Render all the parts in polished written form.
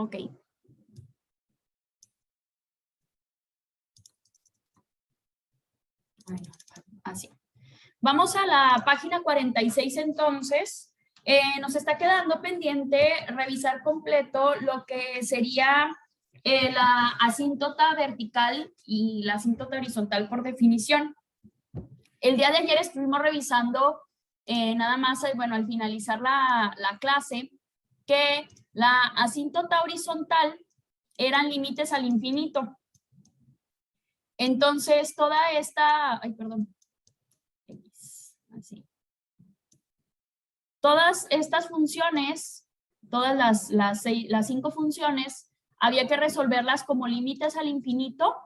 Ok. Bueno, así. Vamos a la página 46 entonces. Nos está quedando pendiente revisar completo lo que sería la asíntota vertical y la asíntota horizontal por definición. El día de ayer estuvimos revisando nada más, bueno, al finalizar la clase, que la asíntota horizontal eran límites al infinito. Entonces, toda esta, ay, perdón, así. Todas estas funciones, todas las 5 funciones, había que resolverlas como límites al infinito,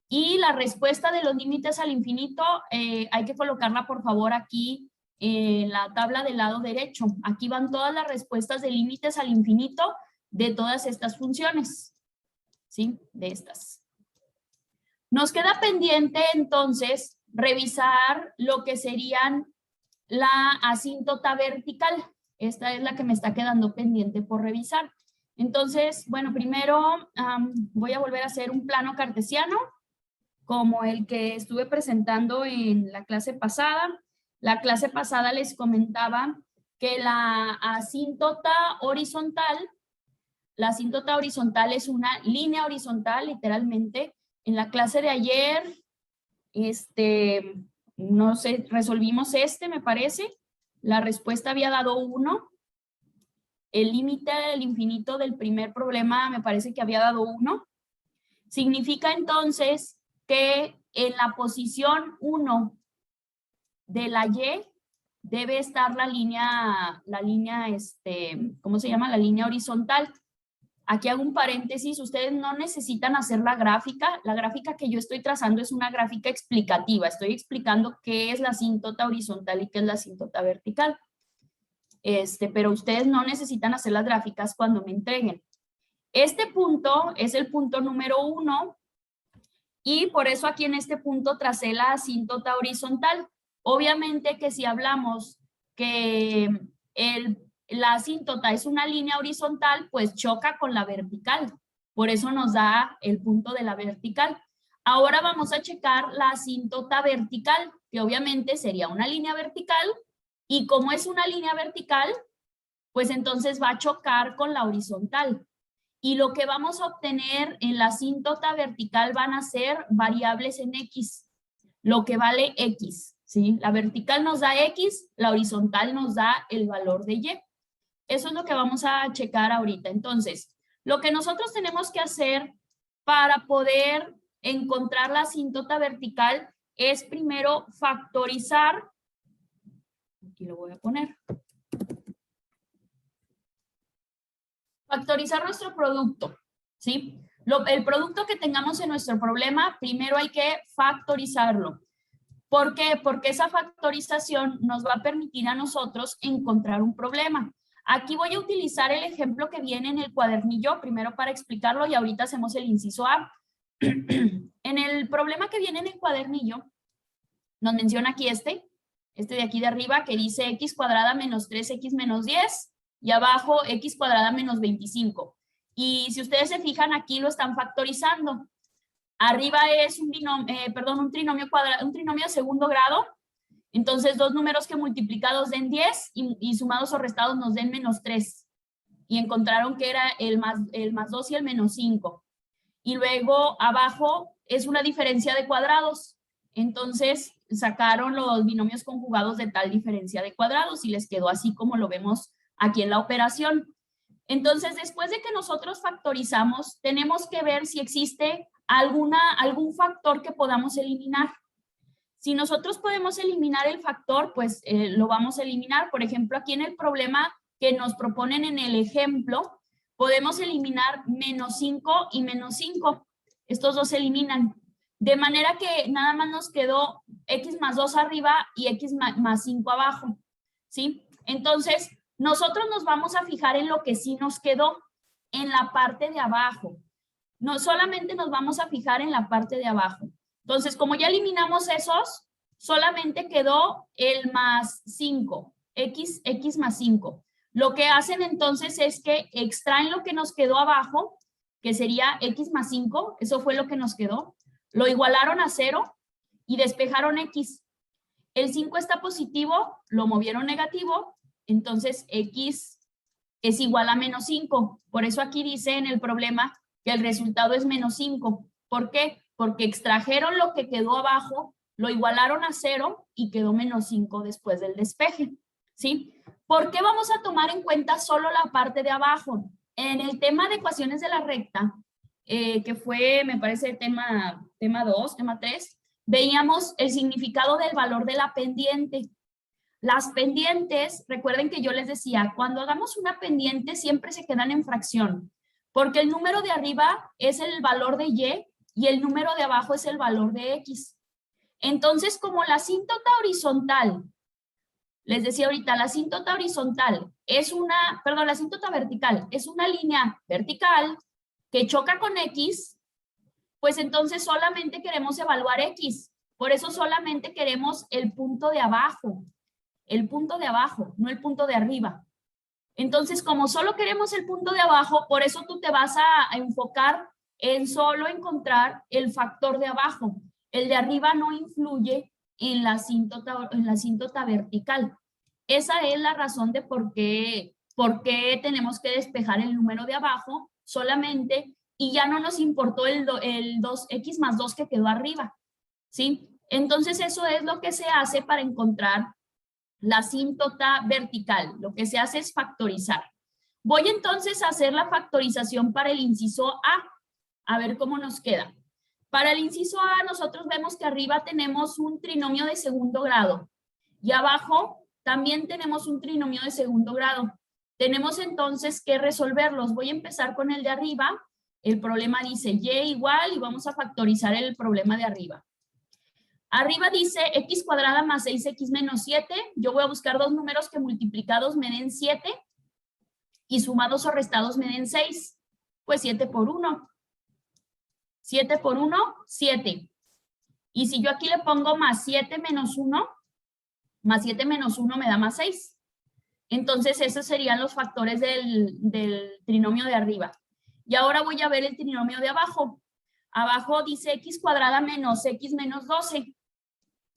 y la respuesta de los límites al infinito hay que colocarla por favor aquí en la tabla del lado derecho. Aquí van todas las respuestas de límites al infinito de todas estas funciones, ¿sí? De estas. Nos queda pendiente entonces revisar lo que serían la asíntota vertical. Esta es la que me está quedando pendiente por revisar. Entonces, bueno, primero voy a volver a hacer un plano cartesiano como el que estuve presentando en la clase pasada. La clase pasada les comentaba que la asíntota horizontal es una línea horizontal, literalmente. En la clase de ayer, no sé, resolvimos me parece. La respuesta había dado 1. El límite del infinito del primer problema me parece que había dado 1. Significa entonces que en la posición 1 de la Y debe estar la línea, ¿cómo se llama? La línea horizontal. Aquí hago un paréntesis, ustedes no necesitan hacer la gráfica que yo estoy trazando es una gráfica explicativa, estoy explicando qué es la asíntota horizontal y qué es la asíntota vertical. Pero ustedes no necesitan hacer las gráficas cuando me entreguen. Este punto es el punto número 1 y por eso aquí en este punto tracé la asíntota horizontal. Obviamente que si hablamos que la asíntota es una línea horizontal, pues choca con la vertical. Por eso nos da el punto de la vertical. Ahora vamos a checar la asíntota vertical, que obviamente sería una línea vertical, y como es una línea vertical, pues entonces va a chocar con la horizontal. Y lo que vamos a obtener en la asíntota vertical van a ser variables en X, lo que vale X, ¿sí? La vertical nos da X, la horizontal nos da el valor de Y. Eso es lo que vamos a checar ahorita. Entonces, lo que nosotros tenemos que hacer para poder encontrar la asíntota vertical es primero factorizar. Aquí lo voy a poner. Factorizar nuestro producto, ¿sí? El producto que tengamos en nuestro problema, primero hay que factorizarlo. ¿Por qué? Porque esa factorización nos va a permitir a nosotros encontrar un problema. Aquí voy a utilizar el ejemplo que viene en el cuadernillo, primero para explicarlo y ahorita hacemos el inciso A. En el problema que viene en el cuadernillo, nos menciona aquí este de aquí de arriba que dice x cuadrada menos 3x menos 10 y abajo x cuadrada menos 25. Y si ustedes se fijan, aquí lo están factorizando. Arriba es un trinomio cuadrado, un trinomio de segundo grado. Entonces, dos números que multiplicados den 10 y sumados o restados nos den menos 3. Y encontraron que era el más 2 y el menos 5. Y luego abajo es una diferencia de cuadrados. Entonces, sacaron los binomios conjugados de tal diferencia de cuadrados y les quedó así como lo vemos aquí en la operación. Entonces, después de que nosotros factorizamos, tenemos que ver si existe algún factor que podamos eliminar. Si nosotros podemos eliminar el factor, pues lo vamos a eliminar. Por ejemplo, aquí en el problema que nos proponen en el ejemplo, podemos eliminar menos 5 y menos 5. Estos dos se eliminan. De manera que nada más nos quedó x más 2 arriba y x más 5 abajo, ¿sí? Entonces, nosotros nos vamos a fijar en lo que sí nos quedó, en la parte de abajo. No solamente nos vamos a fijar en la parte de abajo. Entonces, como ya eliminamos esos, solamente quedó el más 5, x más 5. Lo que hacen entonces es que extraen lo que nos quedó abajo, que sería x más 5, eso fue lo que nos quedó, lo igualaron a 0 y despejaron x. El 5 está positivo, lo movieron negativo, entonces x es igual a menos 5. Por eso aquí dice en el problema que el resultado es menos 5. ¿Por qué? Porque extrajeron lo que quedó abajo, lo igualaron a 0 y quedó menos 5 después del despeje, ¿sí? ¿Por qué vamos a tomar en cuenta solo la parte de abajo? En el tema de ecuaciones de la recta, que fue, me parece, tema 2, tema 3, veíamos el significado del valor de la pendiente. Las pendientes, recuerden que yo les decía, cuando hagamos una pendiente siempre se quedan en fracción, porque el número de arriba es el valor de y el número de abajo es el valor de x. Entonces, como la asíntota horizontal, les decía ahorita, la asíntota horizontal es una, perdón, la asíntota vertical es una línea vertical que choca con x, pues entonces solamente queremos evaluar x. Por eso solamente queremos el punto de abajo, no el punto de arriba. Entonces, como solo queremos el punto de abajo, por eso tú te vas a enfocar en solo encontrar el factor de abajo. El de arriba no influye en la asíntota vertical. Esa es la razón de por qué tenemos que despejar el número de abajo solamente y ya no nos importó el 2x más 2 que quedó arriba, ¿sí? Entonces eso es lo que se hace para encontrar la asíntota vertical. Lo que se hace es factorizar. Voy entonces a hacer la factorización para el inciso A ver cómo nos queda. Para el inciso A nosotros vemos que arriba tenemos un trinomio de segundo grado y abajo también tenemos un trinomio de segundo grado. Tenemos entonces que resolverlos. Voy a empezar con el de arriba. El problema dice y igual y vamos a factorizar el problema de arriba. Arriba dice x cuadrada más 6x menos 7. Yo voy a buscar dos números que multiplicados me den 7 y sumados o restados me den 6. Pues 7 por 1. 7 por 1, 7. Y si yo aquí le pongo más 7 menos 1, más 7 menos 1 me da más 6. Entonces esos serían los factores del trinomio de arriba. Y ahora voy a ver el trinomio de abajo. Abajo dice x cuadrada menos x menos 12.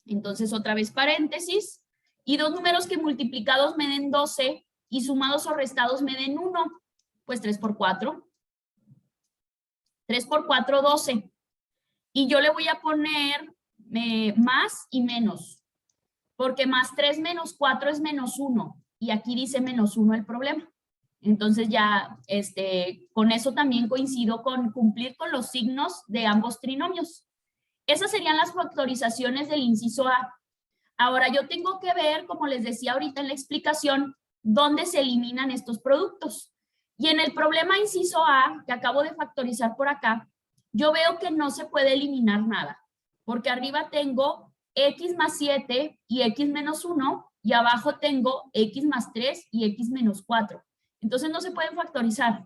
Entonces otra vez paréntesis. Y dos números que multiplicados me den 12 y sumados o restados me den 1. Pues 3 por 4. 3 por 4, 12. Y yo le voy a poner más y menos. Porque más 3 menos 4 es menos 1. Y aquí dice menos 1 el problema. Entonces ya con eso también coincido con cumplir con los signos de ambos trinomios. Esas serían las factorizaciones del inciso A. Ahora yo tengo que ver, como les decía ahorita en la explicación, dónde se eliminan estos productos. Y en el problema inciso A, que acabo de factorizar por acá, yo veo que no se puede eliminar nada, porque arriba tengo x más 7 y x menos 1, y abajo tengo x más 3 y x menos 4. Entonces no se pueden factorizar.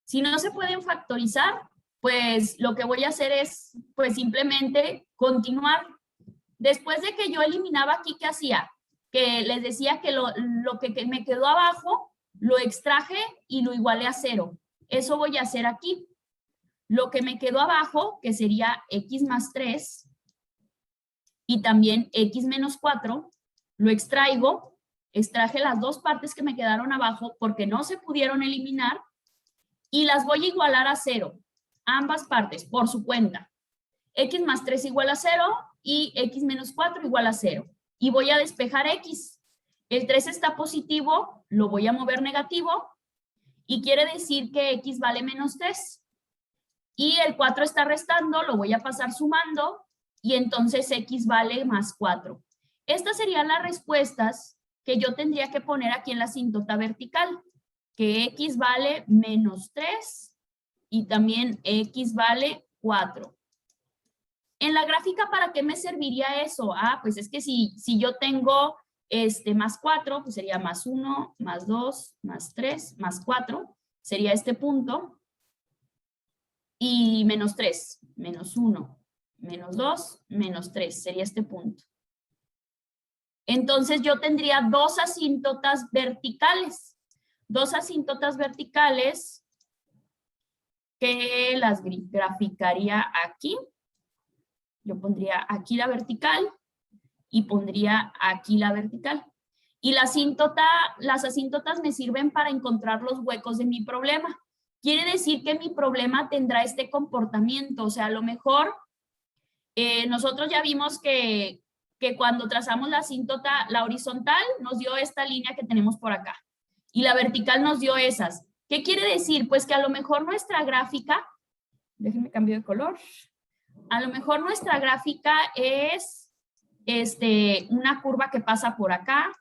Si no se pueden factorizar, pues lo que voy a hacer es, pues simplemente continuar. Después de que yo eliminaba aquí, ¿qué hacía? Que les decía que lo que me quedó abajo, lo extraje y lo igualé a 0. Eso voy a hacer aquí. Lo que me quedó abajo, que sería x más 3 y también x menos 4, lo extraigo, extraje las dos partes que me quedaron abajo porque no se pudieron eliminar y las voy a igualar a 0, ambas partes, por su cuenta. X más 3 igual a 0 y x menos 4 igual a 0. Y voy a despejar x. El 3 está positivo, lo voy a mover negativo y quiere decir que x vale menos 3. Y el 4 está restando, lo voy a pasar sumando y entonces x vale más 4. Estas serían las respuestas que yo tendría que poner aquí en la asíntota vertical, que x vale menos 3 y también x vale 4. En la gráfica, ¿para qué me serviría eso? Pues es que si yo tengo más 4, pues sería más 1, más 2, más 3, más 4. Sería este punto. Y menos 3, menos 1, menos 2, menos 3. Sería este punto. Entonces yo tendría dos asíntotas verticales. Dos asíntotas verticales que las graficaría aquí. Yo pondría aquí la vertical y pondría aquí la vertical. Y las asíntotas me sirven para encontrar los huecos de mi problema. Quiere decir que mi problema tendrá este comportamiento. O sea, a lo mejor nosotros ya vimos que cuando trazamos la asíntota, la horizontal nos dio esta línea que tenemos por acá. Y la vertical nos dio esas. ¿Qué quiere decir? Pues que a lo mejor nuestra gráfica, déjenme cambiar de color, a lo mejor nuestra gráfica es una curva que pasa por acá,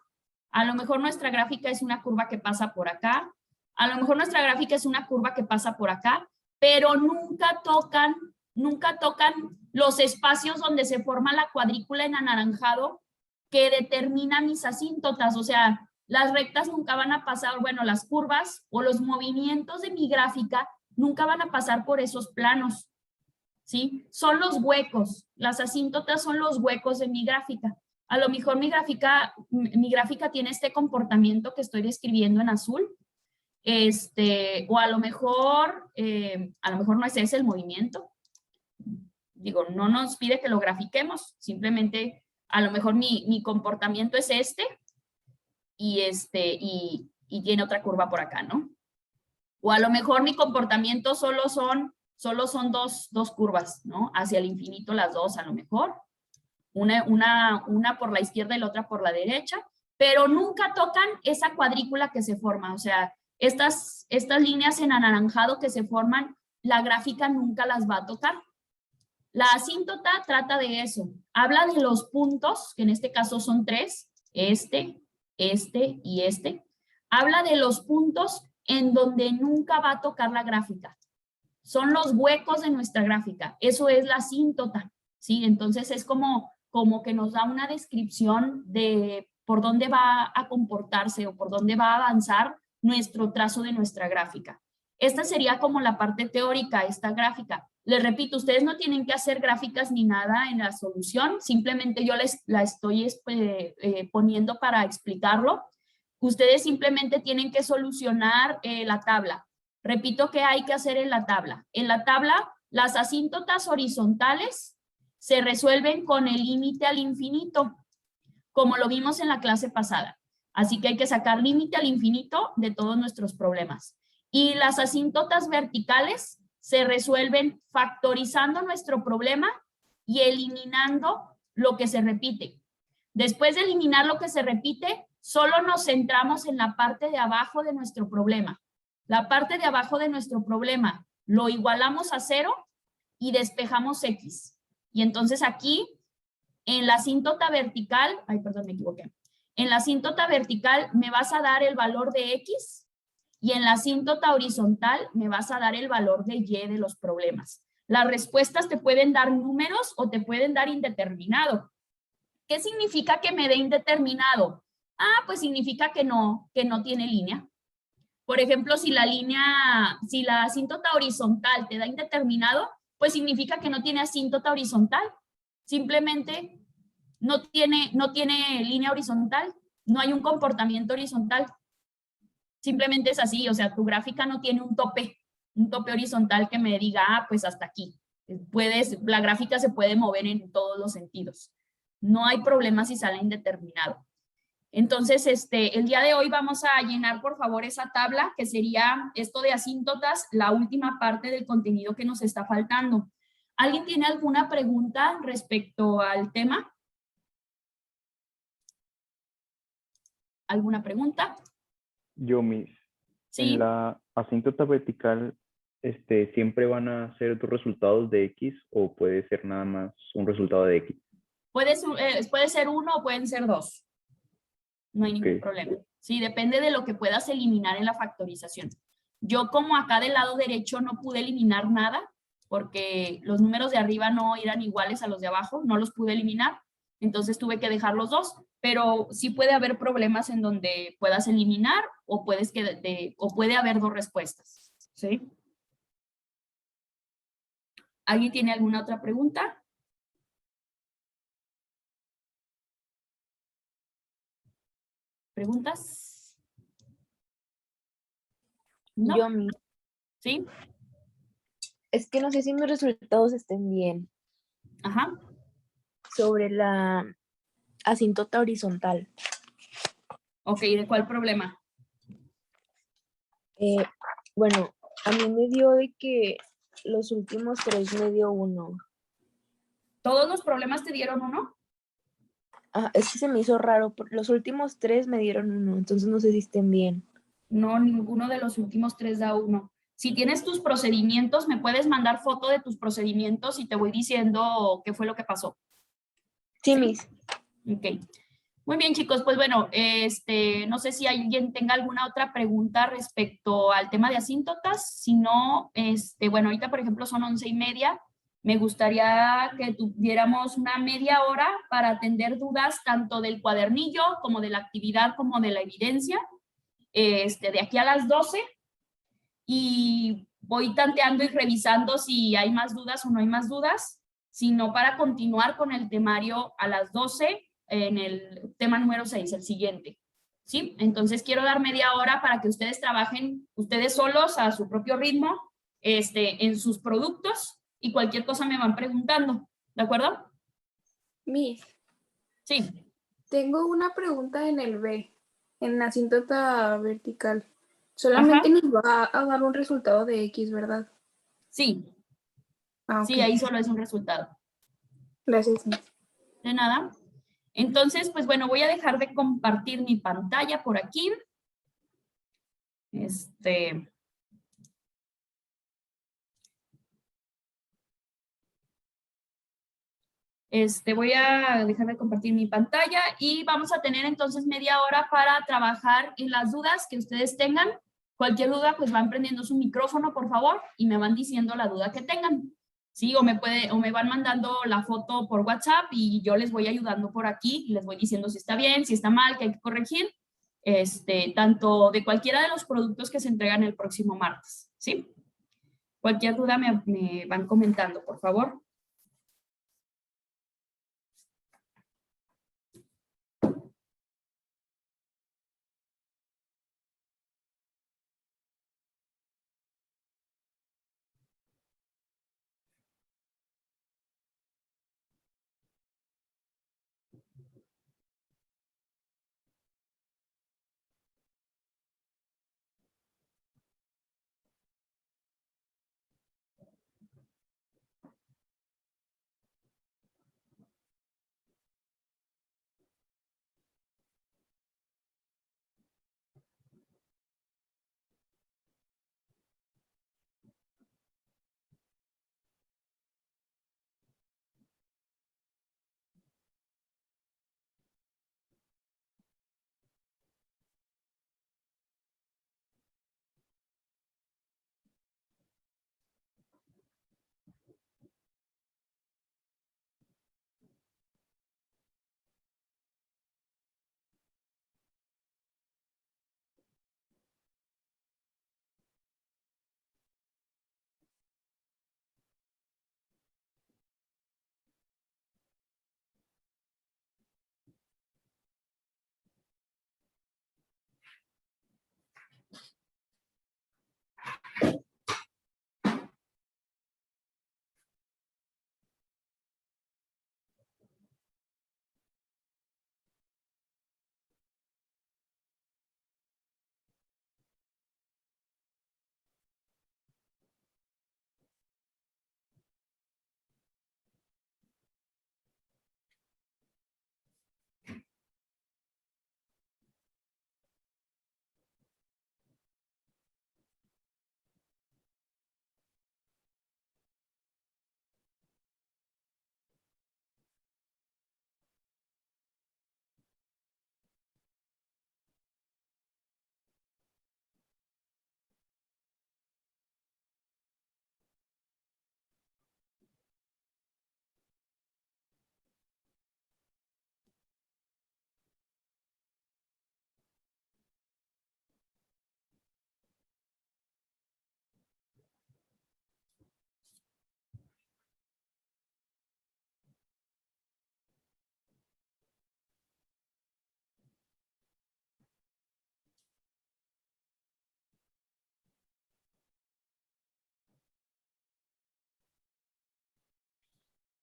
a lo mejor nuestra gráfica es una curva que pasa por acá, a lo mejor nuestra gráfica es una curva que pasa por acá, pero nunca tocan los espacios donde se forma la cuadrícula en anaranjado que determina mis asíntotas. O sea, las rectas nunca van a pasar, bueno, las curvas o los movimientos de mi gráfica nunca van a pasar por esos planos, ¿sí? Son los huecos, las asíntotas son los huecos de mi gráfica. A lo mejor mi gráfica tiene este comportamiento que estoy describiendo en azul, o a lo mejor no es ese el movimiento. Digo, no nos pide que lo grafiquemos, simplemente a lo mejor mi comportamiento es y tiene otra curva por acá, ¿no? O a lo mejor mi comportamiento solo son dos curvas, ¿no? Hacia el infinito las dos a lo mejor. Una por la izquierda y la otra por la derecha, pero nunca tocan esa cuadrícula que se forma. O sea, estas líneas en anaranjado que se forman, la gráfica nunca las va a tocar. La asíntota trata de eso. Habla de los puntos, que en este caso son 3, este y este. Habla de los puntos en donde nunca va a tocar la gráfica. Son los huecos de nuestra gráfica. Eso es la asíntota, ¿sí? Entonces es como que nos da una descripción de por dónde va a comportarse o por dónde va a avanzar nuestro trazo de nuestra gráfica. Esta sería como la parte teórica, esta gráfica. Les repito, ustedes no tienen que hacer gráficas ni nada en la solución, simplemente yo la estoy poniendo para explicarlo. Ustedes simplemente tienen que solucionar la tabla. Repito, ¿qué hay que hacer en la tabla? En la tabla, las asíntotas horizontales se resuelven con el límite al infinito, como lo vimos en la clase pasada. Así que hay que sacar límite al infinito de todos nuestros problemas. Y las asíntotas verticales se resuelven factorizando nuestro problema y eliminando lo que se repite. Después de eliminar lo que se repite, solo nos centramos en la parte de abajo de nuestro problema. La parte de abajo de nuestro problema lo igualamos a 0 y despejamos X. Y entonces aquí, en la asíntota vertical, me equivoqué. En la asíntota vertical me vas a dar el valor de X y en la asíntota horizontal me vas a dar el valor de Y de los problemas. Las respuestas te pueden dar números o te pueden dar indeterminado. ¿Qué significa que me dé indeterminado? Pues significa que no tiene línea. Por ejemplo, si la asíntota horizontal te da indeterminado, pues significa que no tiene asíntota horizontal. Simplemente no tiene línea horizontal, no hay un comportamiento horizontal. Simplemente es así, o sea, tu gráfica no tiene un tope horizontal que me diga, pues hasta aquí. La gráfica se puede mover en todos los sentidos. No hay problema si sale indeterminado. Entonces, el día de hoy vamos a llenar, por favor, esa tabla, que sería esto de asíntotas, la última parte del contenido que nos está faltando. ¿Alguien tiene alguna pregunta respecto al tema? ¿Alguna pregunta? Yo, Miss, Sí. en la asíntota vertical, ¿siempre van a ser dos resultados de X o puede ser nada más un resultado de X? Puede ser uno o pueden ser dos. No hay ningún problema. Sí, depende de lo que puedas eliminar en la factorización. Yo, como acá del lado derecho no pude eliminar nada, porque los números de arriba no eran iguales a los de abajo, no los pude eliminar, entonces tuve que dejar los dos, pero sí puede haber problemas en donde puedas eliminar o puede haber dos respuestas, ¿sí? ¿Alguien tiene alguna otra pregunta? ¿Preguntas? ¿No? Yo, mi, ¿Sí? es que no sé si mis resultados estén bien Ajá. sobre la asíntota horizontal. Ok, ¿de cuál problema? Bueno, a mí me dio de que los últimos 3 me dio 1. ¿Todos los problemas te dieron uno? Es que se me hizo raro. Los últimos 3 me dieron 1, entonces no sé si estén bien. No, ninguno de los últimos 3 da uno. Si tienes tus procedimientos, me puedes mandar foto de tus procedimientos y te voy diciendo qué fue lo que pasó. Sí, ¿Sí? Miss. Ok. Muy bien, chicos. Pues bueno, no sé si alguien tenga alguna otra pregunta respecto al tema de asíntotas. Si no, bueno, ahorita por ejemplo son 11:30. Me gustaría que tuviéramos una media hora para atender dudas tanto del cuadernillo como de la actividad como de la evidencia. De aquí a las 12 y voy tanteando y revisando si hay más dudas o no hay más dudas, sino para continuar con el temario a las 12 en el tema número 6, el siguiente. ¿Sí? Entonces quiero dar media hora para que ustedes trabajen ustedes solos a su propio ritmo en sus productos y cualquier cosa me van preguntando. ¿De acuerdo? Miss, Sí. tengo una pregunta en el B, en la asíntota vertical. Solamente Ajá. nos va a dar un resultado de X, ¿verdad? Sí. Ah, ok. Sí, ahí solo es un resultado. Gracias, Miss. De nada. Entonces, pues bueno, voy a dejar de compartir mi pantalla por aquí. Voy a dejar de compartir mi pantalla y vamos a tener entonces media hora para trabajar en las dudas que ustedes tengan. Cualquier duda, pues van prendiendo su micrófono, por favor, y me van diciendo la duda que tengan. Sí, o me van mandando la foto por WhatsApp y yo les voy ayudando por aquí y les voy diciendo si está bien, si está mal, que hay que corregir, tanto de cualquiera de los productos que se entregan el próximo martes, ¿sí? Cualquier duda me van comentando, por favor.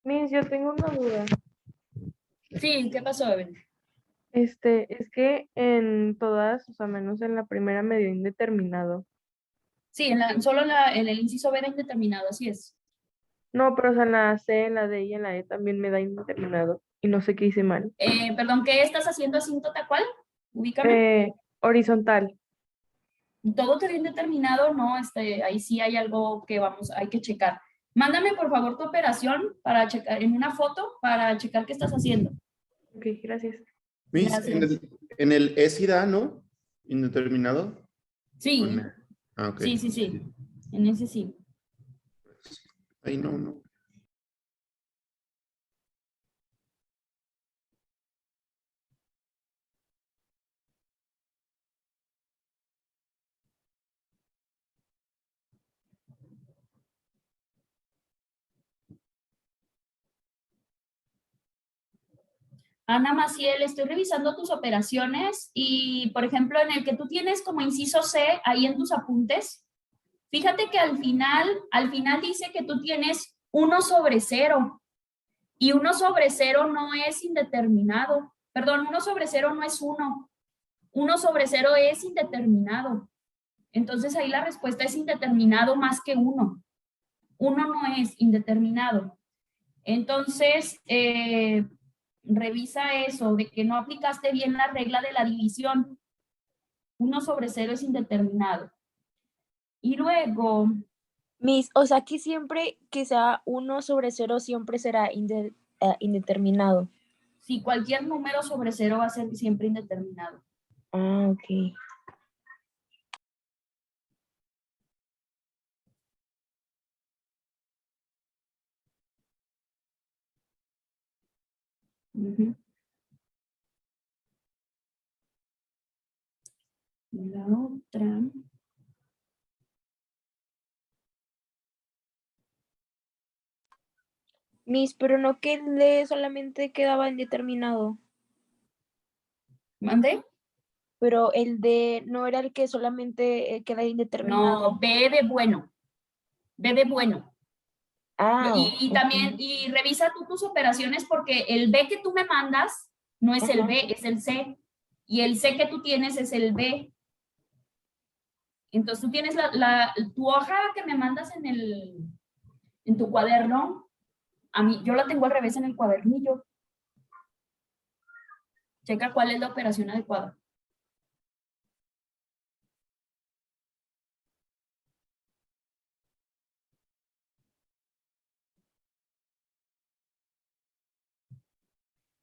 Miss, yo tengo una duda. Sí, ¿qué pasó, Evelyn? Es que en todas, o sea, menos en la primera me dio indeterminado. Sí, en el inciso B de indeterminado, así es. No, pero o sea, en la C, en la D y en la E también me da indeterminado. Y no sé qué hice mal. Perdón, ¿qué estás haciendo asíntota cuál? Ubícame. Horizontal. Todo te dio indeterminado, no, ahí sí hay algo que hay que checar. Mándame por favor tu operación para checar en una foto para checar qué estás haciendo. Ok, gracias. Miss, Gracias. en el ESIDA, ¿no? Indeterminado. ¿O Sí, no? Ah, ok. sí, sí, sí. En ese sí. Ahí no, no. Ana Maciel, estoy revisando tus operaciones y, por ejemplo, en el que tú tienes como inciso C, ahí en tus apuntes, fíjate que al final dice que tú tienes 1/0 y 1/0 no es indeterminado. Perdón, 1/0 no es 1. 1/0 es indeterminado. Entonces ahí la respuesta es indeterminado más que 1. 1 no es indeterminado. Entonces, revisa eso, de que no aplicaste bien la regla de la división. 1/0 es indeterminado. Y luego, Miss, o sea que siempre que sea 1/0 siempre será indeterminado. si cualquier número sobre 0 va a ser siempre indeterminado. Ah, ok. Ujú. La otra. Miss, pero no que el D solamente quedaba indeterminado. ¿Mande? Pero el D no era el que solamente queda indeterminado. No, B de bueno. B de bueno. Ah, Y ok. también, y revisa tú tus operaciones porque el B que tú me mandas no es el Ajá. B, es el C. Y el C que tú tienes es el B. Entonces tú tienes tu hoja que me mandas en tu cuaderno. A mí, yo la tengo al revés en el cuadernillo. Checa cuál es la operación adecuada.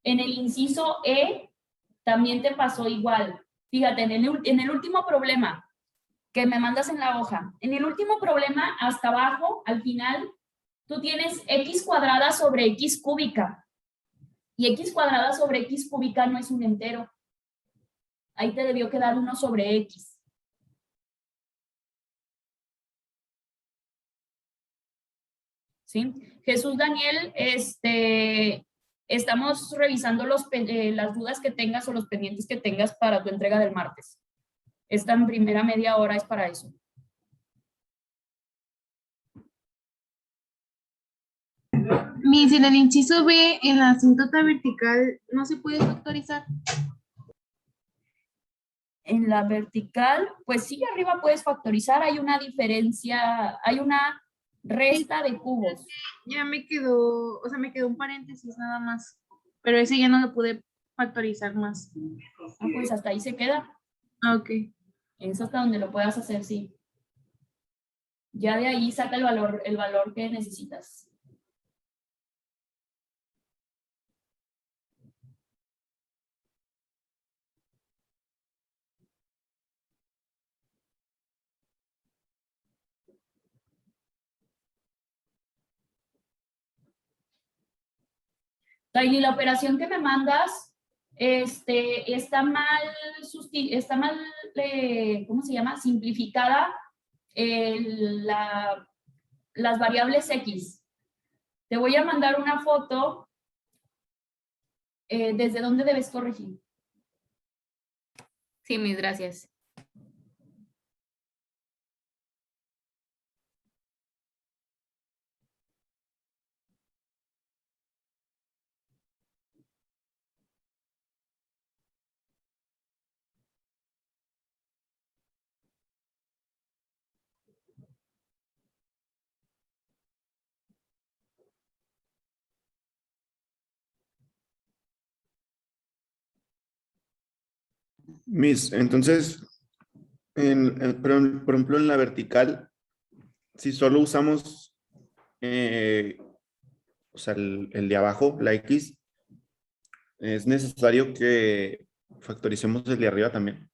En el inciso E también te pasó igual. Fíjate, en el último problema que me mandas en la hoja, en el último problema hasta abajo, al final, tú tienes x cuadrada sobre x cúbica. Y x cuadrada sobre x cúbica no es un entero. Ahí te debió quedar 1/x. ¿Sí? Jesús Daniel, estamos revisando las dudas que tengas o los pendientes que tengas para tu entrega del martes. Esta primera media hora es para eso. Miss, en el inciso B, en la asíntota vertical, ¿no se puede factorizar? En la vertical, pues sí, arriba puedes factorizar, hay una diferencia, hay una resta de cubos. Ya me quedó, o sea, me quedó un paréntesis nada más, pero ese ya no lo pude factorizar más. Ah, pues hasta ahí se queda. Ah, ok. Es hasta donde lo puedas hacer, sí. Ya de ahí saca el valor que necesitas. Y la operación que me mandas, está mal, ¿cómo se llama? Simplificada las variables X. Te voy a mandar una foto desde dónde debes corregir. Sí, mis gracias. Miss, entonces, por ejemplo, en la vertical, si solo usamos, o sea, el de abajo, la X, es necesario que factoricemos el de arriba también.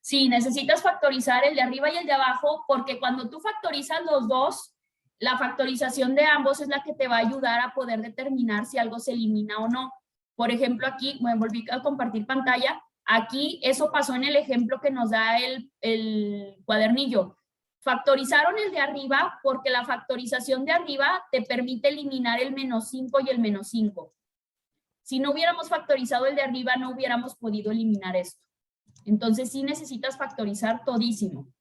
Sí, necesitas factorizar el de arriba y el de abajo, porque cuando tú factorizas los dos, la factorización de ambos es la que te va a ayudar a poder determinar si algo se elimina o no. Por ejemplo, aquí, me volví a compartir pantalla, aquí eso pasó en el ejemplo que nos da el cuadernillo. Factorizaron el de arriba porque la factorización de arriba te permite eliminar el -5 y el -5. Si no hubiéramos factorizado el de arriba, no hubiéramos podido eliminar esto. Entonces sí necesitas factorizar todísimo.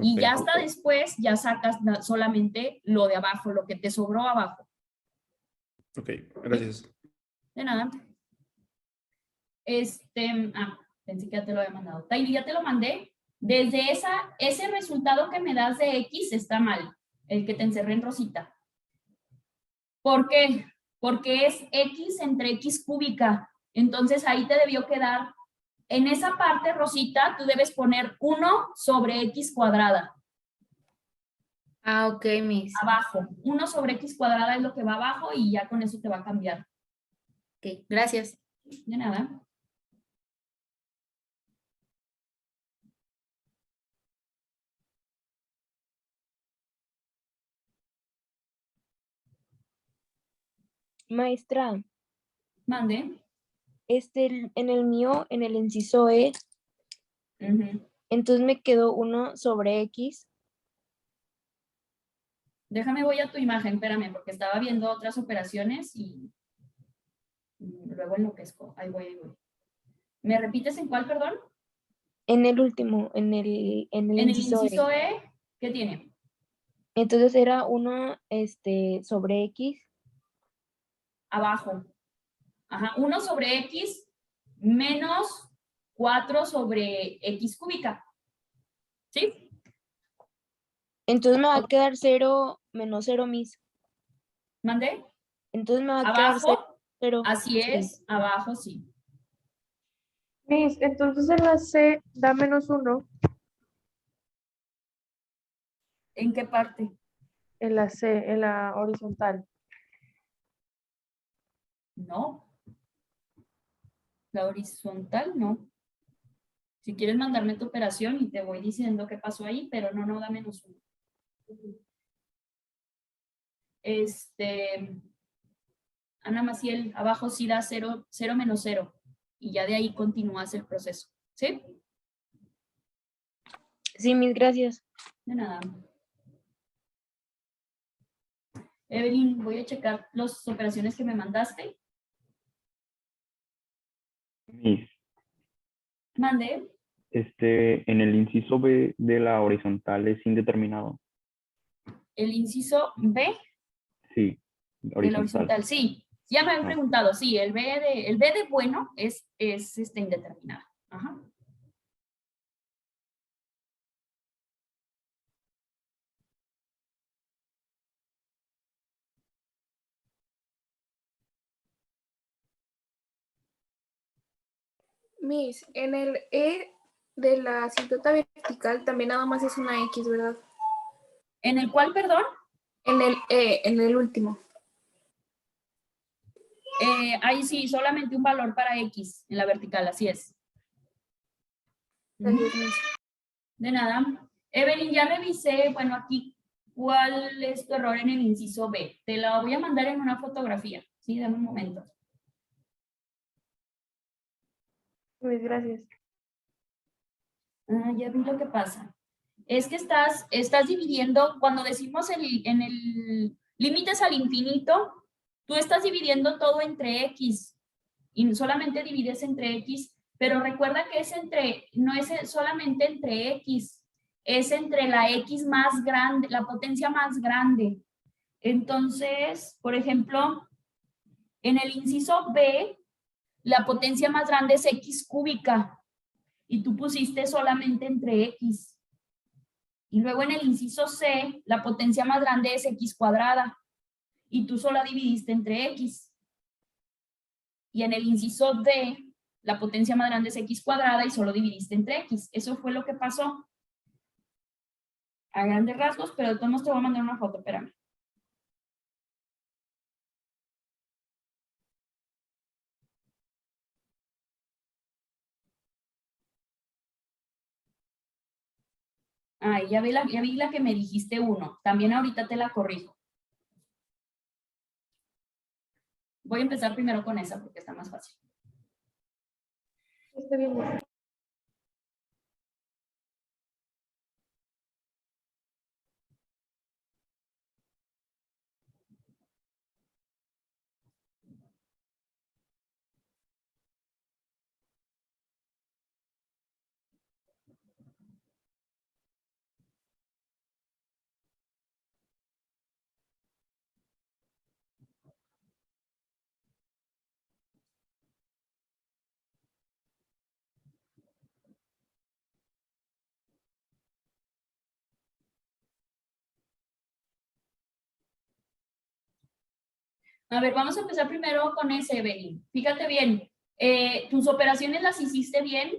Y Ok. ya hasta después ya sacas solamente lo de abajo, lo que te sobró abajo. Ok, gracias. De nada. Pensé que ya te lo había mandado. Tiny, ya te lo mandé. Desde ese resultado que me das de X está mal, el que te encerré en rosita. ¿Por qué? Porque es X entre X cúbica. Entonces ahí te debió quedar. En esa parte, Rosita, tú debes poner 1 sobre X cuadrada. Ah, ok, Miss. Abajo. 1 sobre X cuadrada es lo que va abajo y ya con eso te va a cambiar. Ok, gracias. De nada. Maestra, Mande. en el mío, en el inciso E, Ujú. entonces me quedó 1 sobre X. Déjame, voy a tu imagen, espérame, porque estaba viendo otras operaciones y luego enloquezco. Ahí voy. ¿Me repites en cuál, perdón? En el último, en el En el inciso E. inciso E, ¿qué tiene? Entonces era 1 sobre X. Abajo. Ajá, 1 sobre X menos 4 sobre X cúbica. ¿Sí? Entonces me va a quedar 0 menos 0, Miss. ¿Mandé? Entonces me va a quedar 0, Abajo, 0. así es, abajo sí. Miss, entonces en la C da -1. ¿En qué parte? En la C, en la horizontal. No. La horizontal no. Si quieres mandarme tu operación y te voy diciendo qué pasó ahí, pero no da -1. Ana Maciel, abajo sí da 0 menos 0. Y ya de ahí continúas el proceso. ¿Sí? Sí, Miss, gracias. De nada. Evelyn, voy a checar las operaciones que me mandaste. Miss, Mande. en el inciso B de la horizontal es indeterminado. El inciso B Sí, de la horizontal. horizontal, sí. Ya me habían preguntado, sí, el B de bueno es indeterminado. Ajá. Miss, en el E de la asíntota vertical también nada más es una X, ¿verdad? ¿En el cual, perdón? En el E, en el último. Ahí sí, solamente un valor para X en la vertical, así es. Gracias, Miss. De nada. Evelyn, ya revisé, bueno, aquí, ¿cuál es tu error en el inciso B? Te la voy a mandar en una fotografía, ¿sí? Dame un momento. Miss, gracias. Ah, ya vi lo que pasa. Es que estás dividiendo, cuando decimos en el límites al infinito, tú estás dividiendo todo entre X y solamente divides entre X, pero recuerda que no es solamente entre X, es entre la X más grande, la potencia más grande. Entonces, por ejemplo, en el inciso B, la potencia más grande es X cúbica y tú pusiste solamente entre X. Y luego en el inciso C, la potencia más grande es X cuadrada y tú solo dividiste entre X. Y en el inciso D, La potencia más grande es x cuadrada y solo dividiste entre x. Eso fue lo que pasó a grandes rasgos, pero de todos modos te voy a mandar una foto, espérame. Ah, ya vi la que me dijiste 1. También ahorita te la corrijo. Voy a empezar primero con esa porque está más fácil. Está bien. A ver, vamos a empezar primero con ese, Evelyn. Fíjate bien, tus operaciones las hiciste bien,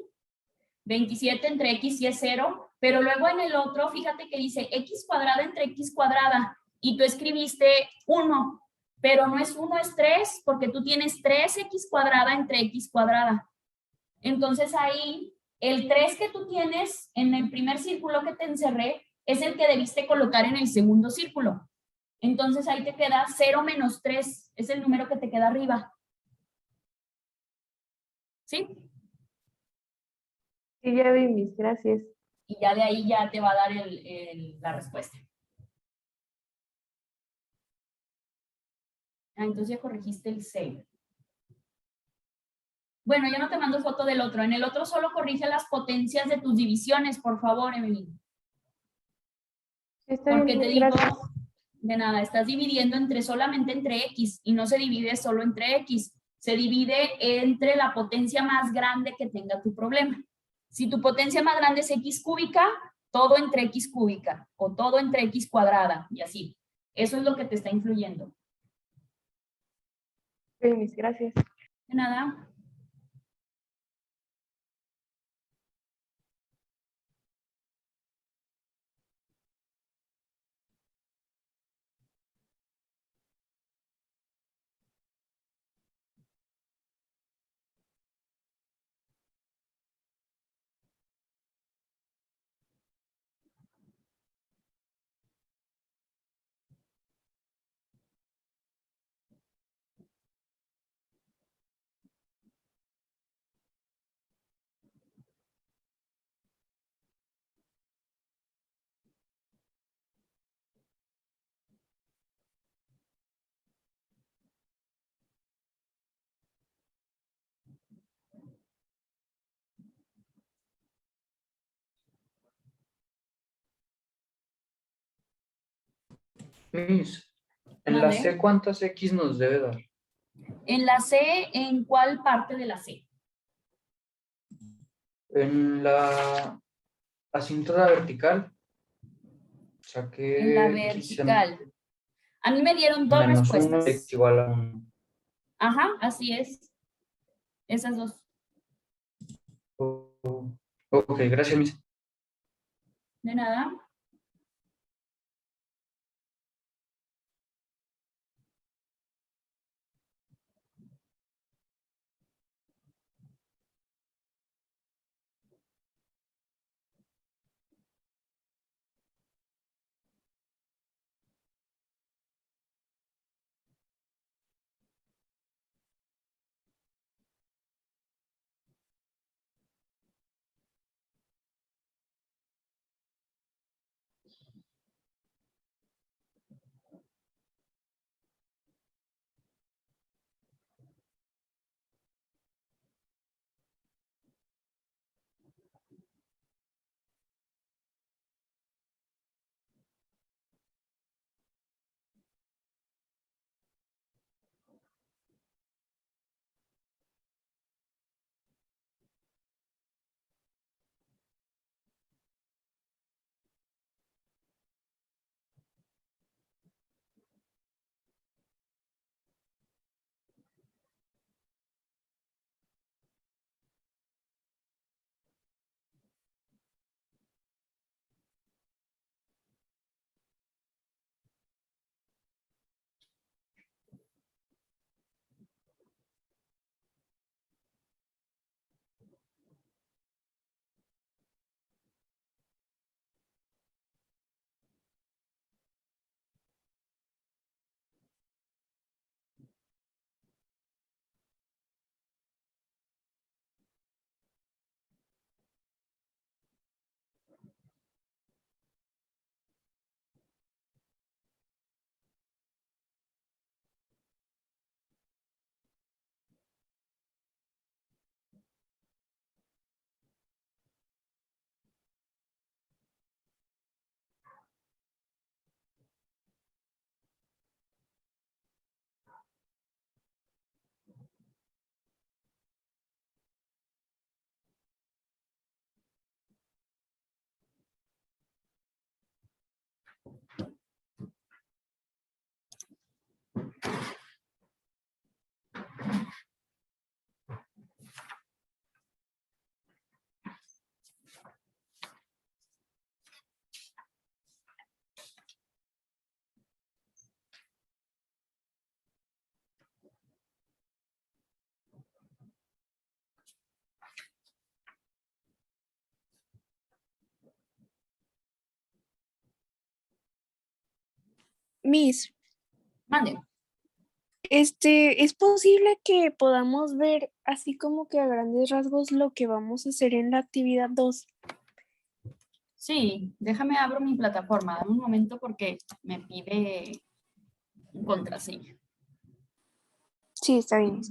27 entre x y es 0, pero luego en el otro, fíjate que dice x cuadrada entre x cuadrada, y tú escribiste 1, pero no es 1, es 3, porque tú tienes 3x cuadrada entre x cuadrada. Entonces ahí, el 3 que tú tienes en el primer círculo que te encerré, es el que debiste colocar en el segundo círculo. Entonces ahí te queda 0 menos 3, es el número que te queda arriba. ¿Sí? Sí, ya vi, mis, gracias. Y ya de ahí ya te va a dar la respuesta. Ah, entonces ya corregiste el 6. Bueno, ya no te mando foto del otro. En el otro solo corrige las potencias de tus divisiones, por favor, Evelyn. Está Porque bien, te mis, digo, gracias. de nada, estás dividiendo solamente entre x y no se divide solo entre x. Se divide entre la potencia más grande que tenga tu problema. Si tu potencia más grande es x cúbica, todo entre x cúbica o todo entre x cuadrada y así. Eso es lo que te está influyendo. Sí, mis, gracias. De nada. Miss, en la Mande. C, ¿cuántas X nos debe dar? En la C, ¿en cuál parte de la C? En la asíntota vertical, En la saqué X vertical. A mí me dieron dos menos 1 respuestas. X igual a 1. Ajá, así es. Esas dos. Ok, gracias, Miss. De nada. Miss, Mande. ¿es posible que podamos ver así como que a grandes rasgos lo que vamos a hacer en la actividad 2? Sí, déjame abro mi plataforma. Dame un momento porque me pide contraseña. Sí, está bien.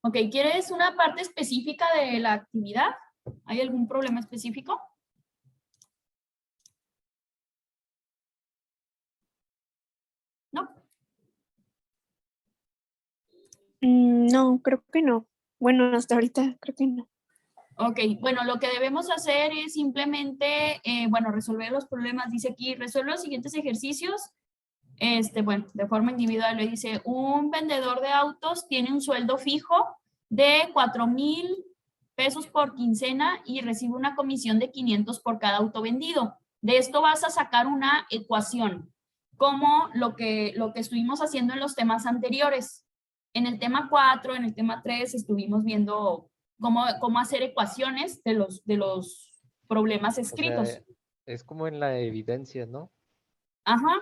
Ok, ¿quieres una parte específica de la actividad? ¿Hay algún problema específico? ¿No? No, creo que no. Bueno, hasta ahorita creo que no. Ok, bueno, lo que debemos hacer es simplemente, bueno, resolver los problemas. Dice aquí, resuelve los siguientes ejercicios. Bueno, de forma individual le dice, un vendedor de autos tiene un sueldo fijo de 4,000 pesos por quincena y recibe una comisión de 500 por cada auto vendido. De esto vas a sacar una ecuación, como lo que estuvimos haciendo en los temas anteriores. En el tema 4, en el tema 3, estuvimos viendo cómo hacer ecuaciones de los problemas O sea, escritos. es como en la evidencia, ¿no? Ajá.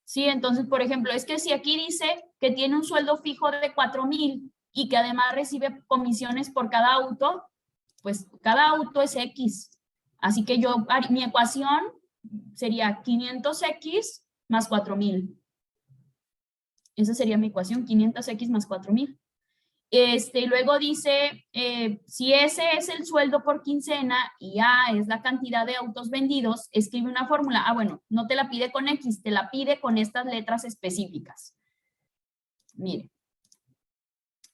Sí, entonces, por ejemplo, es que si aquí dice que tiene un sueldo fijo de 4,000 y que además recibe comisiones por cada auto, pues cada auto es X. Así que mi ecuación sería 500X más 4,000. Esa sería mi ecuación, 500X más 4,000. Luego dice, si ese es el sueldo por quincena y A es la cantidad de autos vendidos, escribe una fórmula. Ah, bueno, no te la pide con X, te la pide con estas letras específicas. Mire,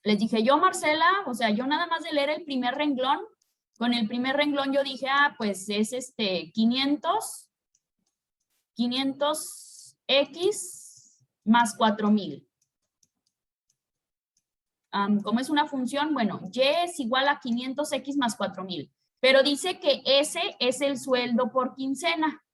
les dije yo, Marcela, o sea, yo nada más de leer el primer renglón, con el primer renglón yo dije, pues es 500X más 4,000. ¿Cómo es una función? Bueno, y es igual a 500X más 4,000. Pero dice que ese es el sueldo por quincena.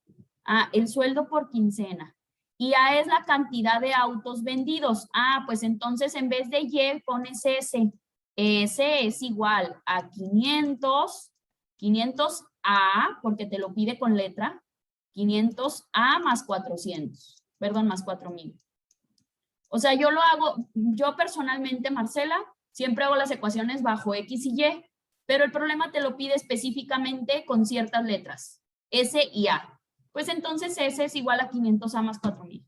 El sueldo por quincena. Y A es la cantidad de autos vendidos. Pues entonces en vez de Y pones S. S es igual a 500A, porque te lo pide con letra, 500A más 400. Perdón, más 4,000. O sea, yo personalmente, Marcela, siempre hago las ecuaciones bajo X y Y, pero el problema te lo pide específicamente con ciertas letras, S y A. Pues entonces S es igual a 500A más 4,000.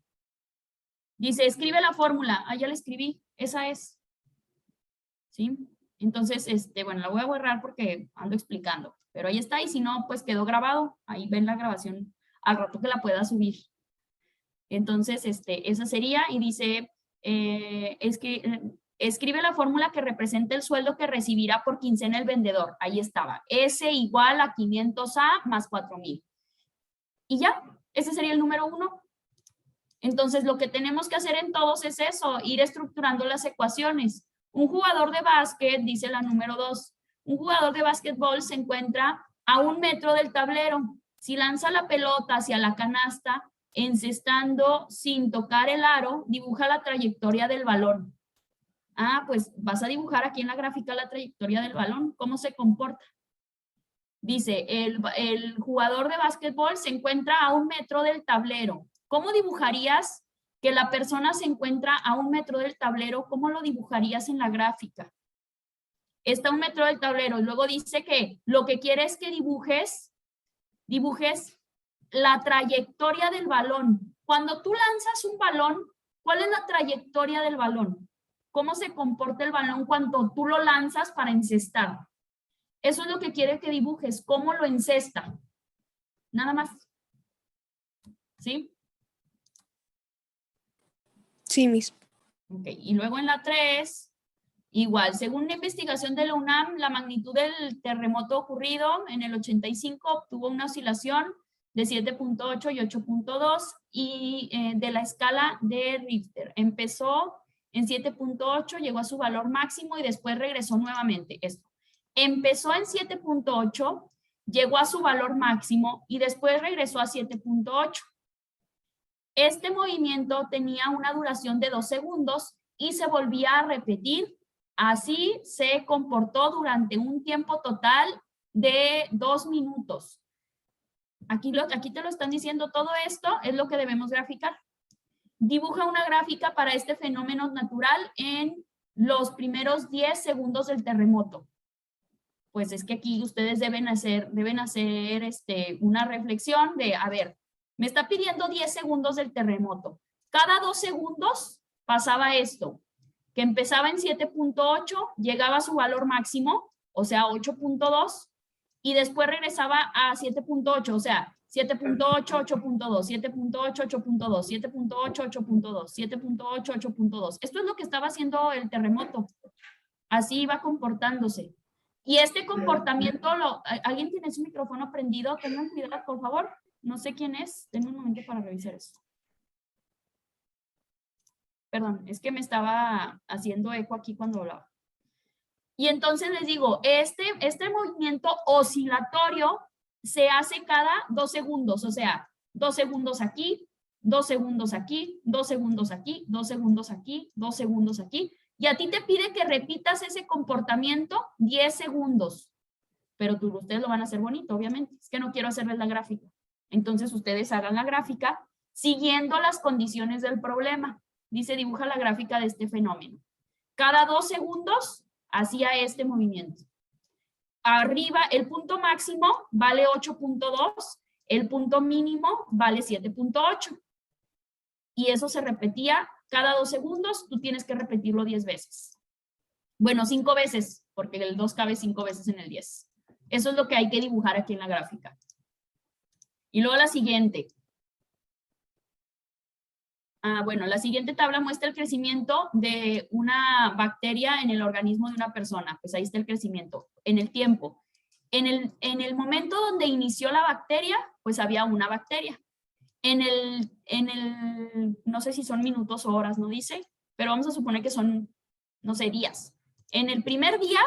Dice, escribe la fórmula. Ya la escribí, esa es. ¿Sí? Entonces, bueno, la voy a borrar porque ando explicando, pero ahí está, y si no, pues quedó grabado. Ahí ven la grabación al rato que la pueda subir. Entonces, esa sería, y dice, escribe la fórmula que representa el sueldo que recibirá por quincena el vendedor. Ahí estaba, S igual a 500A más 4,000. Y ya, ese sería el número 1. Entonces, lo que tenemos que hacer en todos es eso, ir estructurando las ecuaciones. Un jugador de básquet, dice la número 2, un jugador de básquetbol se encuentra a 1 metro del tablero. Si lanza la pelota hacia la canasta, encestando sin tocar el aro, dibuja la trayectoria del balón. Pues vas a dibujar aquí en la gráfica la trayectoria del balón, cómo se comporta. Dice, el jugador de básquetbol se encuentra a 1 metro del tablero. ¿Cómo dibujarías que la persona se encuentra a 1 metro del tablero? ¿Cómo lo dibujarías en la gráfica? Está a 1 metro del tablero y luego dice que lo que quiere es que dibujes la trayectoria del balón. Cuando tú lanzas un balón, ¿cuál es la trayectoria del balón? cómo se comporta el balón cuando tú lo lanzas para encestar. Eso es lo que quiere que dibujes, cómo lo encesta. Nada más. ¿Sí? Sí, Miss. Ok, y luego en la 3, igual, según una investigación de la UNAM, la magnitud del terremoto ocurrido en el 85 obtuvo una oscilación de 7.8 y 8.2 y de la escala de Richter. Empezó en 7.8, llegó a su valor máximo y después regresó nuevamente. Esto. Empezó en 7.8, llegó a su valor máximo y después regresó a 7.8. Este movimiento tenía una duración de 2 segundos y se volvía a repetir. Así se comportó durante un tiempo total de 2 minutos. Aquí te lo están diciendo, todo esto es lo que debemos graficar. Dibuja una gráfica para este fenómeno natural en los primeros 10 segundos del terremoto. Pues es que aquí ustedes deben hacer una reflexión de, a ver, me está pidiendo 10 segundos del terremoto. Cada 2 segundos pasaba esto, que empezaba en 7.8, llegaba a su valor máximo, o sea, 8.2, y después regresaba a 7.8, o sea, 7.8, 8.2, 7.8, 8.2, 7.8, 8.2, 7.8, 8.2. Esto es lo que estaba haciendo el terremoto. Así iba comportándose. Y este comportamiento, ¿alguien tiene su micrófono prendido? Tengan cuidado, por favor. No sé quién es. Denme un momento para revisar esto. Perdón, es que me estaba haciendo eco aquí cuando hablaba. Y entonces les digo, este movimiento oscilatorio se hace cada 2 segundos. O sea, 2 segundos aquí, 2 segundos aquí, 2 segundos aquí, 2 segundos aquí, 2 segundos aquí. Y a ti te pide que repitas ese comportamiento 10 segundos. Pero ustedes lo van a hacer bonito, obviamente. Es que no quiero hacerles la gráfica. Entonces ustedes hagan la gráfica siguiendo las condiciones del problema. Dice, dibuja la gráfica de este fenómeno. Cada 2 segundos hacía este movimiento. Arriba, el punto máximo vale 8.2, el punto mínimo vale 7.8. Y eso se repetía cada 2 segundos, tú tienes que repetirlo 10 veces. Bueno, 5 veces, porque el 2 cabe 5 veces en el 10. Eso es lo que hay que dibujar aquí en la gráfica. Y luego la siguiente. Bueno, la siguiente tabla muestra el crecimiento de una bacteria en el organismo de una persona. Pues ahí está el crecimiento, en el tiempo. En el momento donde inició la bacteria, pues había una bacteria. No sé si son minutos o horas, no dice, pero vamos a suponer que son, no sé, días. En el primer día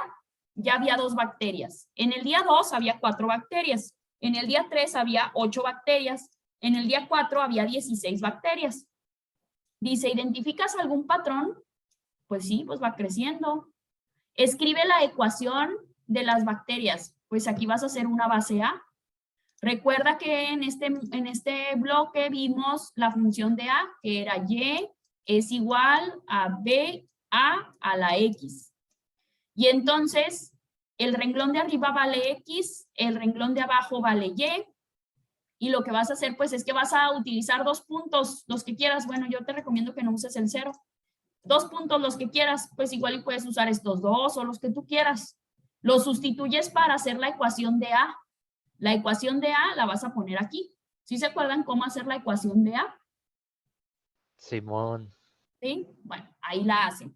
ya había 2 bacterias. En el día 2 había 4 bacterias. En el día 3 había 8 bacterias. En el día 4 había 16 bacterias. Dice, ¿identificas algún patrón? Pues sí, pues va creciendo. Escribe la ecuación de las bacterias. Pues aquí vas a hacer una base A. Recuerda que en este bloque vimos la función de A, que era Y es igual a B a la X. Y entonces, el renglón de arriba vale X, el renglón de abajo vale Y. Y lo que vas a hacer, pues, es que vas a utilizar 2 puntos, los que quieras. Bueno, yo te recomiendo que no uses el 0. 2 puntos, los que quieras. Pues igual y puedes usar estos 2 o los que tú quieras. Los sustituyes para hacer la ecuación de A. La ecuación de A la vas a poner aquí. ¿Sí se acuerdan cómo hacer la ecuación de A? Simón. ¿Sí? Bueno, ahí la hacen.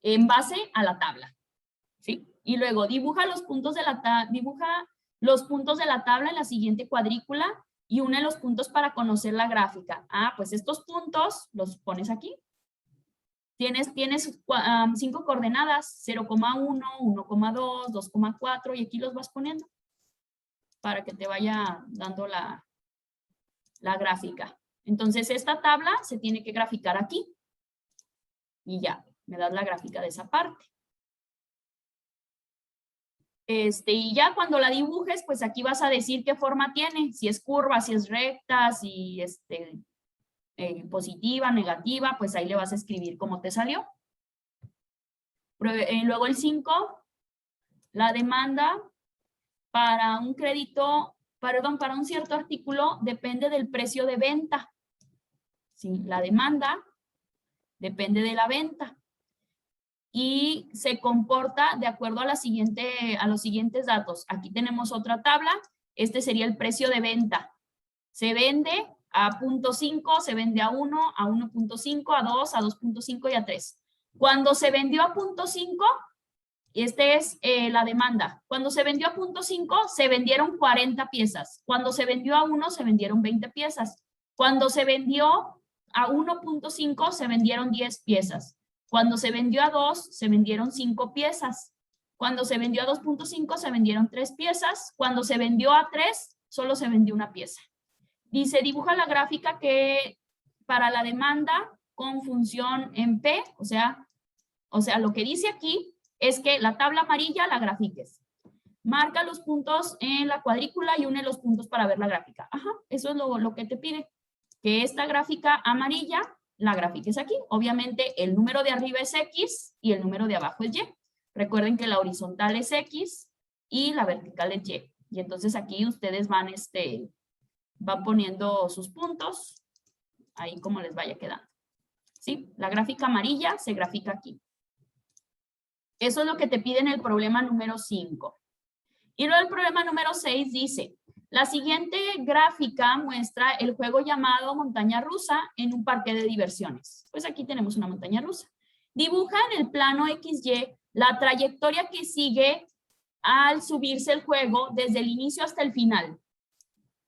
En base a la tabla. ¿Sí? Y luego dibuja los puntos de la tabla en la siguiente cuadrícula y une los puntos para conocer la gráfica. Pues estos puntos los pones aquí. Tienes 5 coordenadas, 0,1, 1,2, 2,4 y aquí los vas poniendo para que te vaya dando la gráfica. Entonces esta tabla se tiene que graficar aquí y ya, me das la gráfica de esa parte. Y ya cuando la dibujes, pues aquí vas a decir qué forma tiene, si es curva, si es recta, si es positiva, negativa, pues ahí le vas a escribir cómo te salió. Luego el 5, la demanda para un crédito, para un cierto artículo depende del precio de venta. Sí, la demanda depende de la venta. y se comporta de acuerdo a los siguientes datos. Aquí tenemos otra tabla. Este sería el precio de venta. Se vende a 0.5, se vende a 1, a 1.5, a 2, a 2.5 y a 3. Cuando se vendió a 0.5, este es la demanda. Cuando se vendió a 0.5, se vendieron 40 piezas. Cuando se vendió a 1, se vendieron 20 piezas. Cuando se vendió a 1.5, se vendieron 10 piezas. Cuando se vendió a 2, se vendieron 5 piezas. Cuando se vendió a 2.5, se vendieron 3 piezas. Cuando se vendió a 3, solo se vendió una pieza. Dice, dibuja la gráfica que para la demanda con función en P, o sea, lo que dice aquí es que la tabla amarilla la grafiques. Marca los puntos en la cuadrícula y une los puntos para ver la gráfica. Ajá, eso es lo que te pide. Que esta gráfica amarilla la grafiques aquí. Obviamente el número de arriba es X y el número de abajo es Y. Recuerden que la horizontal es X y la vertical es Y. Y entonces aquí ustedes van poniendo sus puntos, ahí como les vaya quedando. ¿Sí? La gráfica amarilla se grafica aquí. Eso es lo que te pide en el problema número 5. Y luego el problema número 6 dice, la siguiente gráfica muestra el juego llamado montaña rusa en un parque de diversiones. Pues aquí tenemos una montaña rusa. Dibuja en el plano XY la trayectoria que sigue al subirse el juego desde el inicio hasta el final.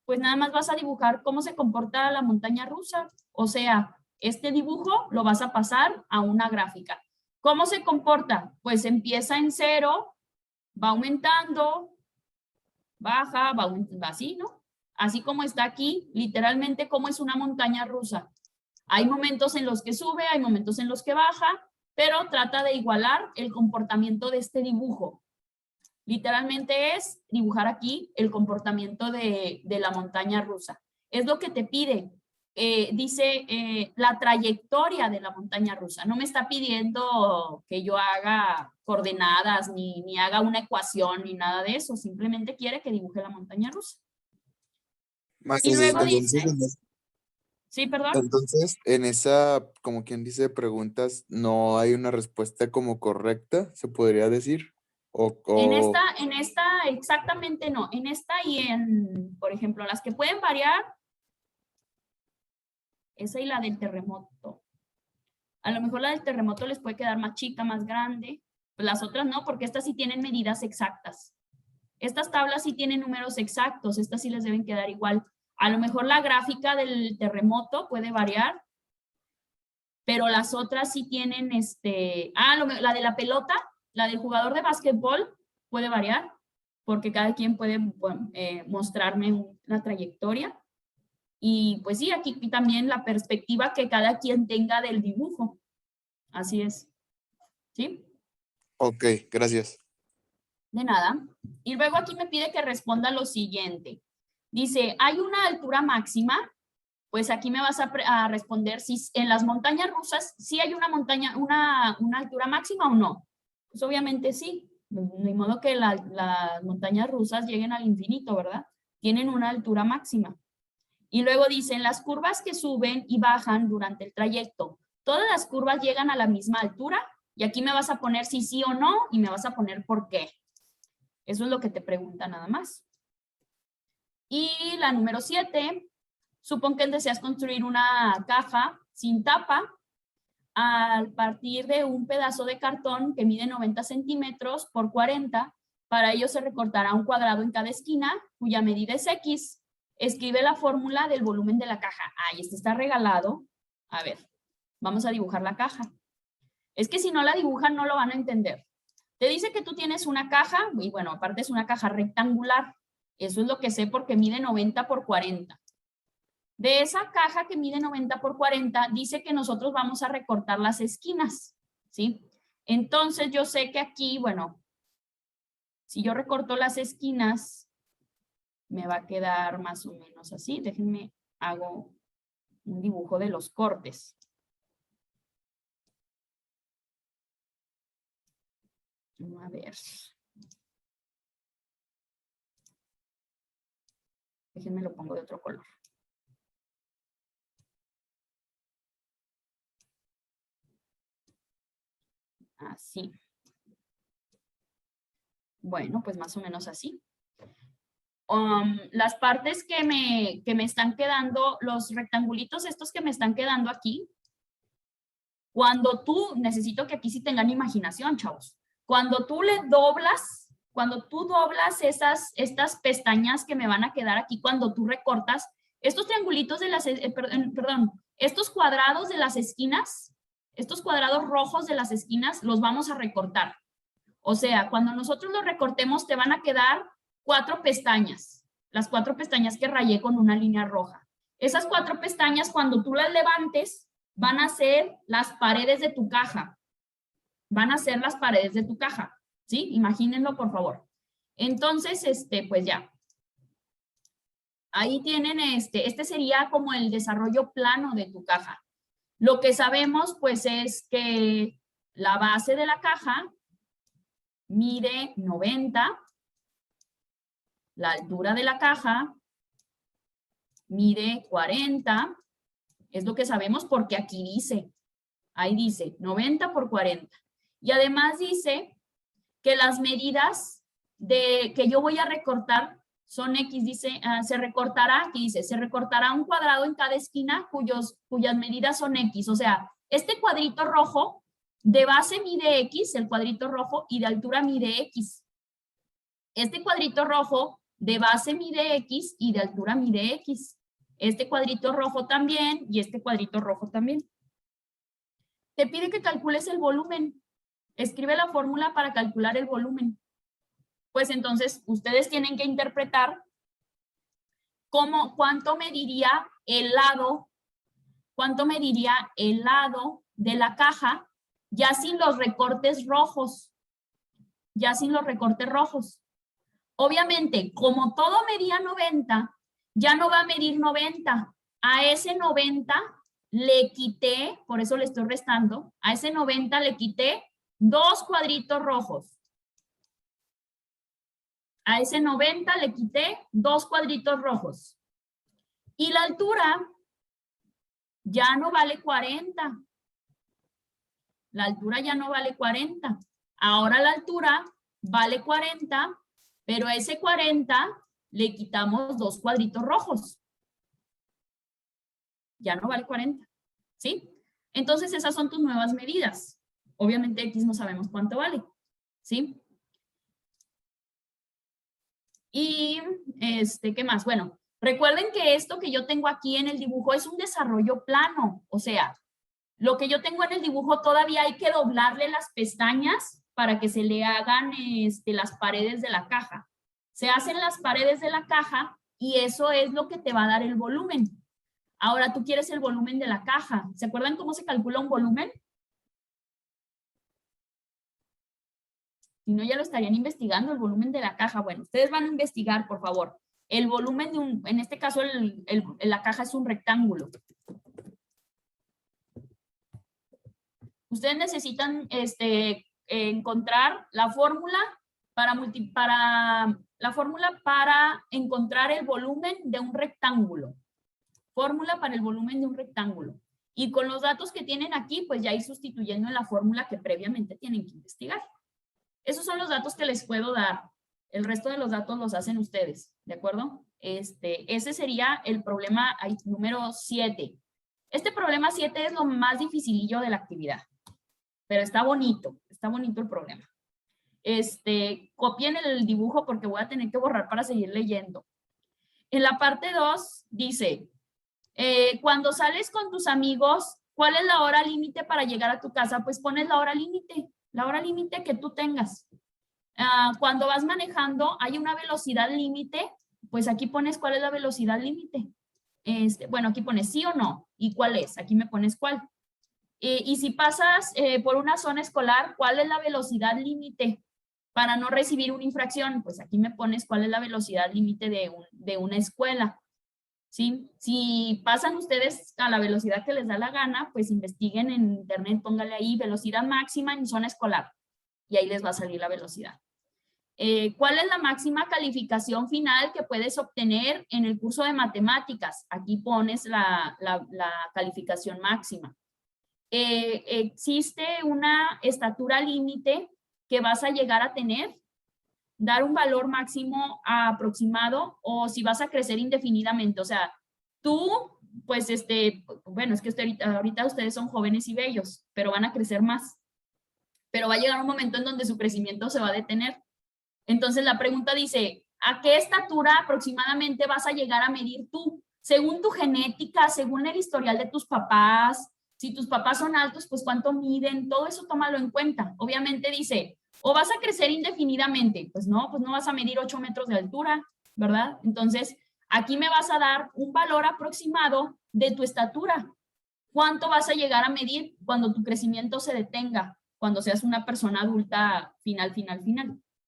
Pues nada más vas a dibujar cómo se comporta la montaña rusa. O sea, este dibujo lo vas a pasar a una gráfica. ¿Cómo se comporta? Pues empieza en 0, va aumentando, baja, va así, ¿no? Así como está aquí, literalmente como es una montaña rusa. Hay momentos en los que sube, hay momentos en los que baja, pero trata de igualar el comportamiento de este dibujo. Literalmente es dibujar aquí el comportamiento de la montaña rusa. Es lo que te pide. Dice la trayectoria de la montaña rusa. No me está pidiendo que yo haga coordenadas, ni haga una ecuación, ni nada de eso. Simplemente quiere que dibuje la montaña rusa. Y luego dice... Sí, perdón. Entonces, en esa, como quien dice, preguntas, no hay una respuesta como correcta, se podría decir. En esta exactamente no. En esta y en, por ejemplo, las que pueden variar, esa y la del terremoto. A lo mejor la del terremoto les puede quedar más chica, más grande. Pues las otras no, porque estas sí tienen medidas exactas. Estas tablas sí tienen números exactos, estas sí les deben quedar igual. A lo mejor la gráfica del terremoto puede variar, pero las otras sí tienen la de la pelota, la del jugador de básquetbol puede variar, porque cada quien puede mostrarme una trayectoria. Y pues sí, aquí también la perspectiva que cada quien tenga del dibujo. Así es. ¿Sí? Ok, gracias. De nada. Y luego aquí me pide que responda lo siguiente. Dice, ¿hay una altura máxima? Pues aquí me vas a responder si en las montañas rusas sí hay una altura máxima o no. Pues obviamente sí. De modo que las montañas rusas lleguen al infinito, ¿verdad? Tienen una altura máxima. Y luego dicen, las curvas que suben y bajan durante el trayecto, ¿todas las curvas llegan a la misma altura? Y aquí me vas a poner si sí o no y me vas a poner por qué. Eso es lo que te pregunta nada más. Y la número 7, supón que deseas construir una caja sin tapa a partir de un pedazo de cartón que mide 90 centímetros por 40. Para ello se recortará un cuadrado en cada esquina cuya medida es X. Escribe la fórmula del volumen de la caja. Ay, este está regalado. A ver, vamos a dibujar la caja. Es que si no la dibujan no lo van a entender. Te dice que tú tienes una caja, y bueno, aparte es una caja rectangular. Eso es lo que sé porque mide 90 por 40. De esa caja que mide 90 por 40, dice que nosotros vamos a recortar las esquinas, ¿sí? Entonces yo sé que aquí, bueno, si yo recorto las esquinas, me va a quedar más o menos así. Déjenme, hago un dibujo de los cortes. A ver. Déjenme lo pongo de otro color. Así. Bueno, pues más o menos así. Las partes que me están quedando, los rectangulitos estos que me están quedando aquí, cuando tú, necesito que aquí sí tengan imaginación, chavos. Cuando tú doblas estas pestañas que me van a quedar aquí, cuando tú recortas, estos triangulitos de las, estos cuadrados de las esquinas, estos cuadrados rojos de las esquinas, los vamos a recortar. O sea, cuando nosotros los recortemos, te van a quedar 4 pestañas, las 4 pestañas que rayé con una línea roja. Esas 4 pestañas, cuando tú las levantes, van a ser las paredes de tu caja. Van a ser las paredes de tu caja, ¿sí? Imagínenlo, por favor. Entonces, pues ya. Ahí tienen este sería como el desarrollo plano de tu caja. Lo que sabemos, pues, es que la base de la caja mide 90, la altura de la caja mide 40, es lo que sabemos porque aquí dice, ahí dice 90 por 40. Y además dice que las medidas que yo voy a recortar son X, dice, se recortará, aquí dice, se recortará un cuadrado en cada esquina cuyas medidas son X. O sea, este cuadrito rojo de base mide X, el cuadrito rojo, y de altura mide X. Este cuadrito rojo de base mide X y de altura mide X. Este cuadrito rojo también y este cuadrito rojo también. Te pide que calcules el volumen. Escribe la fórmula para calcular el volumen. Pues entonces ustedes tienen que interpretar cuánto mediría el lado de la caja ya sin los recortes rojos. Obviamente, como todo medía 90, ya no va a medir 90. A ese 90 le quité, por eso le estoy restando, a ese 90 le quité 2 cuadritos rojos. A ese 90 le quité 2 cuadritos rojos. Y la altura ya no vale 40. La altura ya no vale 40. Ahora la altura vale 40, pero a ese 40 le quitamos 2 cuadritos rojos. Ya no vale 40, ¿sí? Entonces esas son tus nuevas medidas. Obviamente X no sabemos cuánto vale, ¿sí? Y, ¿qué más? Bueno, recuerden que esto que yo tengo aquí en el dibujo es un desarrollo plano. O sea, lo que yo tengo en el dibujo todavía hay que doblarle las pestañas para que se le hagan las paredes de la caja. Se hacen las paredes de la caja y eso es lo que te va a dar el volumen. Ahora tú quieres el volumen de la caja. ¿Se acuerdan cómo se calcula un volumen? Si no, ya lo estarían investigando, el volumen de la caja. Bueno, ustedes van a investigar, por favor. El volumen de en este caso, la caja es un rectángulo. Ustedes necesitan encontrar la fórmula para encontrar el volumen de un rectángulo. Fórmula para el volumen de un rectángulo. Y con los datos que tienen aquí, pues ya ir sustituyendo en la fórmula que previamente tienen que investigar. Esos son los datos que les puedo dar. El resto de los datos los hacen ustedes, ¿de acuerdo? Ese sería el problema número 7. Este problema 7 es lo más dificilillo de la actividad. Pero está bonito el problema. Copien el dibujo porque voy a tener que borrar para seguir leyendo. En la parte 2 dice, cuando sales con tus amigos, ¿cuál es la hora límite para llegar a tu casa? Pues pones la hora límite que tú tengas. Cuando vas manejando, hay una velocidad límite, pues aquí pones cuál es la velocidad límite. Bueno, aquí pones sí o no, y cuál es, aquí me pones cuál. Y si pasas por una zona escolar, ¿cuál es la velocidad límite para no recibir una infracción? Pues aquí me pones cuál es la velocidad límite de una escuela. ¿Sí? Si pasan ustedes a la velocidad que les da la gana, pues investiguen en internet, póngale ahí velocidad máxima en zona escolar y ahí les va a salir la velocidad. ¿Cuál es la máxima calificación final que puedes obtener en el curso de matemáticas? Aquí pones la calificación máxima. existe una estatura límite que vas a llegar a tener, dar un valor máximo aproximado, o si vas a crecer indefinidamente. O sea, tú, pues, bueno, es que ahorita ustedes son jóvenes y bellos, pero van a crecer más. Pero va a llegar un momento en donde su crecimiento se va a detener. Entonces la pregunta dice, ¿a qué estatura aproximadamente vas a llegar a medir tú? Según tu genética, según el historial de tus papás. Si tus papás son altos, pues cuánto miden, todo eso tómalo en cuenta. Obviamente dice, o vas a crecer indefinidamente, pues no vas a medir 8 metros de altura, ¿verdad? Entonces, aquí me vas a dar un valor aproximado de tu estatura. ¿Cuánto vas a llegar a medir cuando tu crecimiento se detenga? Cuando seas una persona adulta final,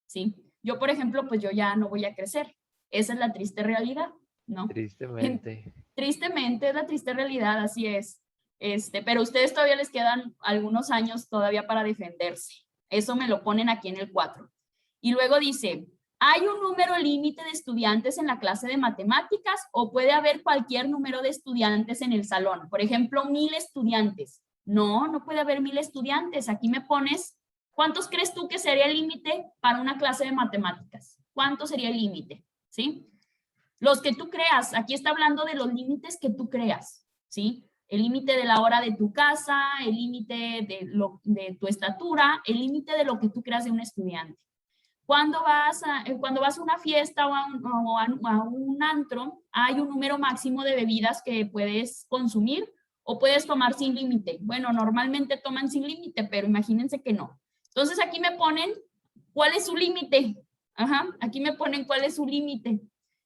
¿sí? Yo, por ejemplo, pues yo ya no voy a crecer. Esa es la triste realidad, ¿no? Tristemente. Tristemente, es la triste realidad, así es. Pero a ustedes todavía les quedan algunos años todavía para defenderse. Eso me lo ponen aquí en el 4. Y luego dice, ¿hay un número límite de estudiantes en la clase de matemáticas o puede haber cualquier número de estudiantes en el salón? Por ejemplo, 1000 estudiantes. No puede haber 1000 estudiantes. Aquí me pones, ¿cuántos crees tú que sería el límite para una clase de matemáticas? ¿Cuánto sería el límite? ¿Sí? Los que tú creas. Aquí está hablando de los límites que tú creas, ¿sí? El límite de la hora de tu casa, el límite de tu estatura, el límite de lo que tú creas de un estudiante. Cuando vas a una fiesta o a un antro, hay un número máximo de bebidas que puedes consumir o puedes tomar sin límite. Bueno, normalmente toman sin límite, pero imagínense que no. Entonces aquí me ponen cuál es su límite. Aquí me ponen cuál es su límite.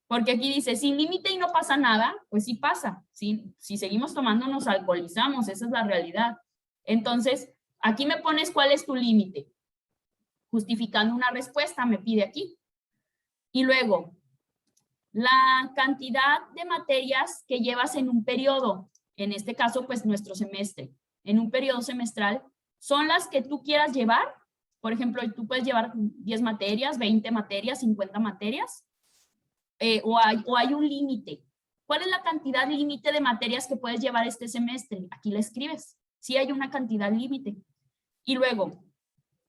Porque aquí dice, sin límite y no pasa nada, pues sí pasa. Si seguimos tomando, nos alcoholizamos, esa es la realidad. Entonces, aquí me pones cuál es tu límite. Justificando una respuesta, me pide aquí. Y luego, la cantidad de materias que llevas en un periodo, en este caso, pues nuestro semestre, en un periodo semestral, son las que tú quieras llevar. Por ejemplo, tú puedes llevar 10 materias, 20 materias, 50 materias. O hay un límite. ¿Cuál es la cantidad límite de materias que puedes llevar este semestre? Aquí la escribes. Sí hay una cantidad límite. Y luego,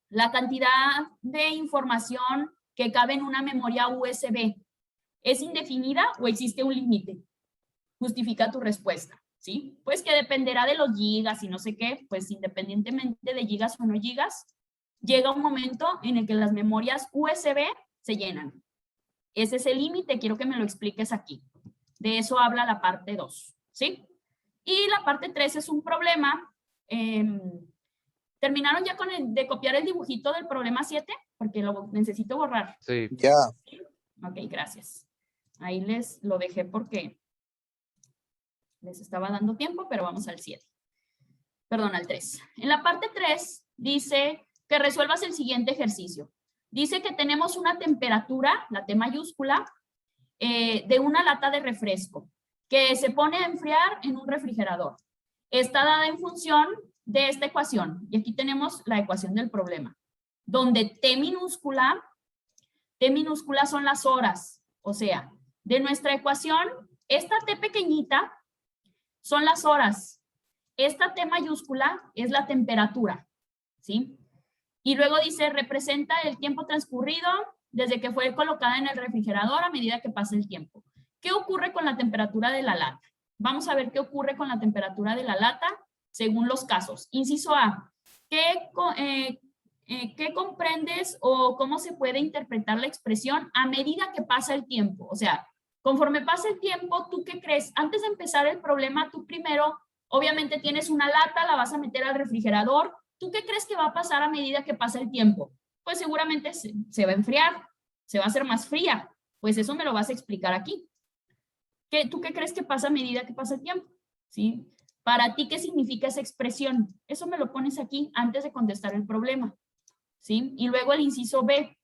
la cantidad de información que cabe en una memoria USB, ¿es indefinida o existe un límite? Justifica tu respuesta, ¿sí? Pues que dependerá de los gigas y no sé qué, pues independientemente de gigas o no gigas, llega un momento en el que las memorias USB se llenan. Ese es el límite, quiero que me lo expliques aquí. De eso habla la parte 2, ¿sí? Y la parte 3 es un problema. ¿Terminaron ya de copiar el dibujito del problema 7? Porque lo necesito borrar. Sí. Ya. Ok, gracias. Ahí les lo dejé porque les estaba dando tiempo, pero vamos al 7. Perdón, al 3. En la parte 3 dice que resuelvas el siguiente ejercicio. Dice que tenemos una temperatura, la T mayúscula, de una lata de refresco que se pone a enfriar en un refrigerador. Está dada en función de esta ecuación. Y aquí tenemos la ecuación del problema, donde T minúscula son las horas. O sea, de nuestra ecuación, esta T pequeñita son las horas. Esta T mayúscula es la temperatura, ¿sí? Y luego dice, representa el tiempo transcurrido desde que fue colocada en el refrigerador a medida que pasa el tiempo. ¿Qué ocurre con la temperatura de la lata? Vamos a ver qué ocurre con la temperatura de la lata según los casos. Inciso A, ¿qué comprendes o cómo se puede interpretar la expresión a medida que pasa el tiempo? O sea, conforme pasa el tiempo, ¿tú qué crees? Antes de empezar el problema, tú primero, obviamente tienes una lata, la vas a meter al refrigerador. ¿Tú qué crees que va a pasar a medida que pasa el tiempo? Pues seguramente se va a enfriar, se va a hacer más fría. Pues eso me lo vas a explicar aquí. ¿Tú qué crees que pasa a medida que pasa el tiempo? ¿Sí? Para ti, ¿qué significa esa expresión? Eso me lo pones aquí antes de contestar el problema. ¿Sí? Y luego el inciso B.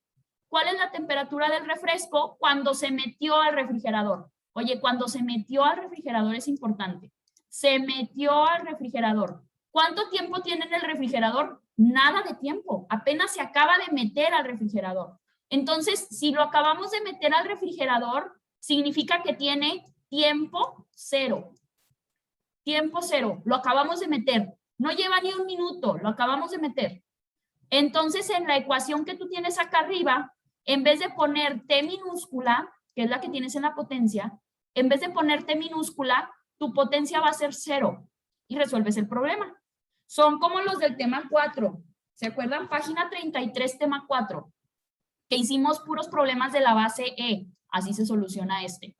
¿Cuál es la temperatura del refresco cuando se metió al refrigerador? Oye, cuando se metió al refrigerador es importante. Se metió al refrigerador. ¿Cuánto tiempo tiene en el refrigerador? Nada de tiempo. Apenas se acaba de meter al refrigerador. Entonces, si lo acabamos de meter al refrigerador, significa que tiene tiempo cero. Tiempo cero. Lo acabamos de meter. No lleva ni un minuto, lo acabamos de meter. Entonces, en la ecuación que tú tienes acá arriba, en vez de poner T minúscula, que es la que tienes en la potencia, en vez de poner T minúscula, tu potencia va a ser 0 y resuelves el problema. Son como los del tema 4. ¿Se acuerdan? Página 33, tema 4, que hicimos puros problemas de la base E. Así se soluciona este.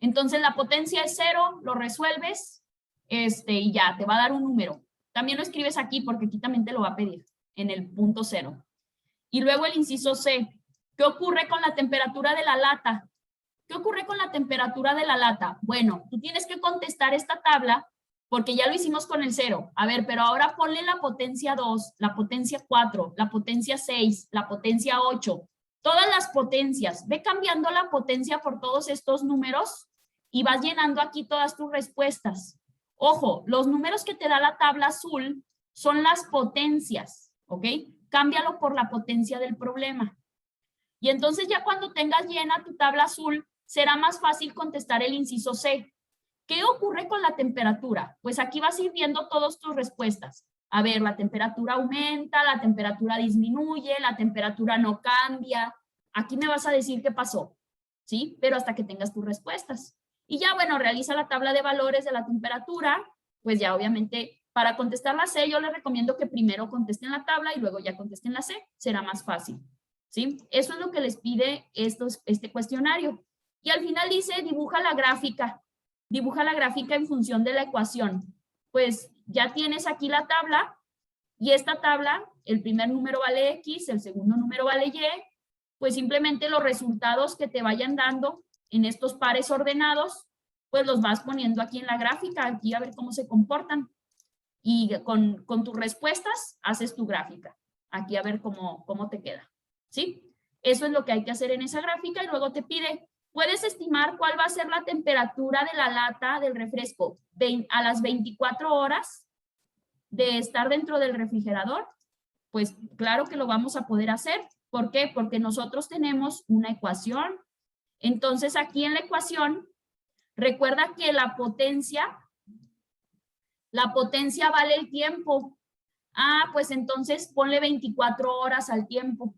Entonces, la potencia es 0, lo resuelves y ya, te va a dar un número. También lo escribes aquí porque aquí también te lo va a pedir, en el punto 0. Y luego el inciso C. ¿Qué ocurre con la temperatura de la lata? ¿Qué ocurre con la temperatura de la lata? Bueno, tú tienes que contestar esta tabla porque ya lo hicimos con el 0. A ver, pero ahora ponle la potencia 2, la potencia 4, la potencia 6, la potencia 8. Todas las potencias. Ve cambiando la potencia por todos estos números y vas llenando aquí todas tus respuestas. Ojo, los números que te da la tabla azul son las potencias, ¿ok? Cámbialo por la potencia del problema. Y entonces ya cuando tengas llena tu tabla azul, será más fácil contestar el inciso C. ¿Qué ocurre con la temperatura? Pues aquí vas a ir viendo todas tus respuestas. A ver, la temperatura aumenta, la temperatura disminuye, la temperatura no cambia. Aquí me vas a decir qué pasó, ¿sí? Pero hasta que tengas tus respuestas. Y ya, bueno, realiza la tabla de valores de la temperatura. Pues ya, obviamente, para contestar la C, yo les recomiendo que primero contesten la tabla y luego ya contesten la C. Será más fácil, ¿sí? Eso es lo que les pide este cuestionario. Y al final dice, dibuja la gráfica. Dibuja la gráfica en función de la ecuación. Pues ya tienes aquí la tabla y esta tabla, el primer número vale X, el segundo número vale Y, pues simplemente los resultados que te vayan dando en estos pares ordenados, pues los vas poniendo aquí en la gráfica, aquí a ver cómo se comportan. Y con tus respuestas haces tu gráfica. Aquí a ver cómo te queda, ¿sí? Eso es lo que hay que hacer en esa gráfica y luego te pide, ¿puedes estimar cuál va a ser la temperatura de la lata del refresco a las 24 horas de estar dentro del refrigerador? Pues claro que lo vamos a poder hacer. ¿Por qué? Porque nosotros tenemos una ecuación. Entonces aquí en la ecuación, recuerda que la potencia vale el tiempo. Ah, pues entonces ponle 24 horas al tiempo.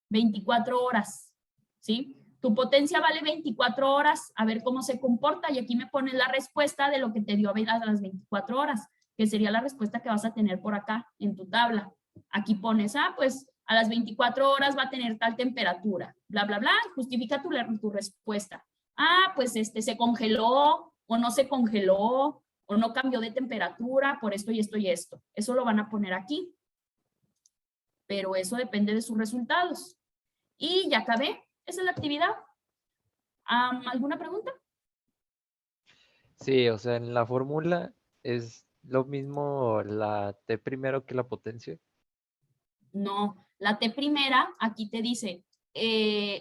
24 horas, ¿sí? Tu potencia vale 24 horas, a ver cómo se comporta, y aquí me pones la respuesta de lo que te dio a las 24 horas, que sería la respuesta que vas a tener por acá en tu tabla. Aquí pones, pues a las 24 horas va a tener tal temperatura, bla, bla, bla, justifica tu respuesta. Ah, pues se congeló, o no se congeló, o no cambió de temperatura por esto y esto y esto. Eso lo van a poner aquí. Pero eso depende de sus resultados. Y ya acabé. Esa es la actividad. ¿Alguna pregunta? Sí, o sea, en la fórmula es lo mismo la T primero que la potencia. No, la T primera, aquí te dice,